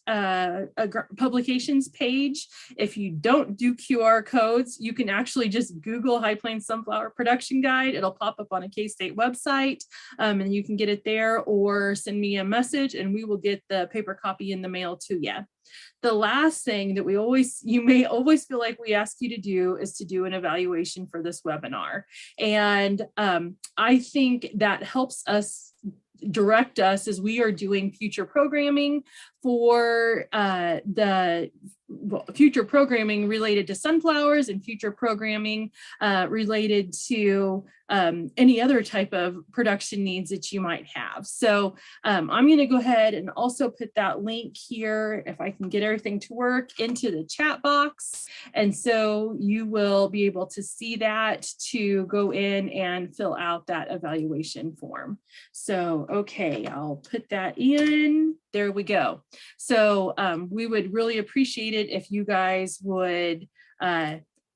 publications page. If you don't do QR codes, you can actually just Google High Plains Sunflower Production Guide. It'll pop up on a K-State website, and you can get it there, or send me a message and we will get the paper copy in the mail to you. The last thing that you may always feel like we ask you to do is to do an evaluation for this webinar. And I think that helps us direct us as we are doing future programming for future programming related to sunflowers and future programming related to any other type of production needs that you might have. So I'm going to go ahead and also put that link here, if I can get everything to work, into the chat box. And so you will be able to see that to go in and fill out that evaluation form. So, okay, I'll put that in. There we go. So we would really appreciate it if you guys would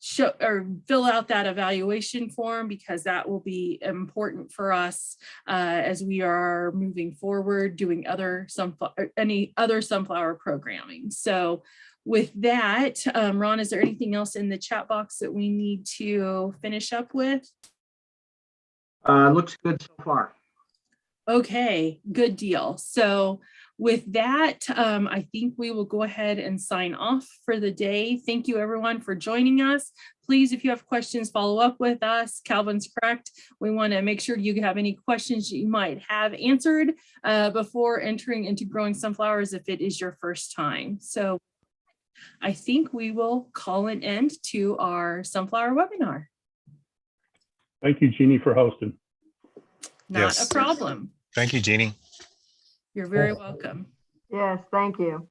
show or fill out that evaluation form, because that will be important for us as we are moving forward doing any other sunflower programming. So with that, Ron, is there anything else in the chat box that we need to finish up with? Looks good so far. Okay, good deal. So with that, I think we will go ahead and sign off for the day. Thank you everyone for joining us. Please, if you have questions, follow up with us. Calvin's correct. We want to make sure you have any questions that you might have answered before entering into growing sunflowers if it is your first time. So I think we will call an end to our sunflower webinar. Thank you, Jeannie, for hosting. Not Yes. a problem. Thank you, Jeannie. You're very welcome. Yes, thank you.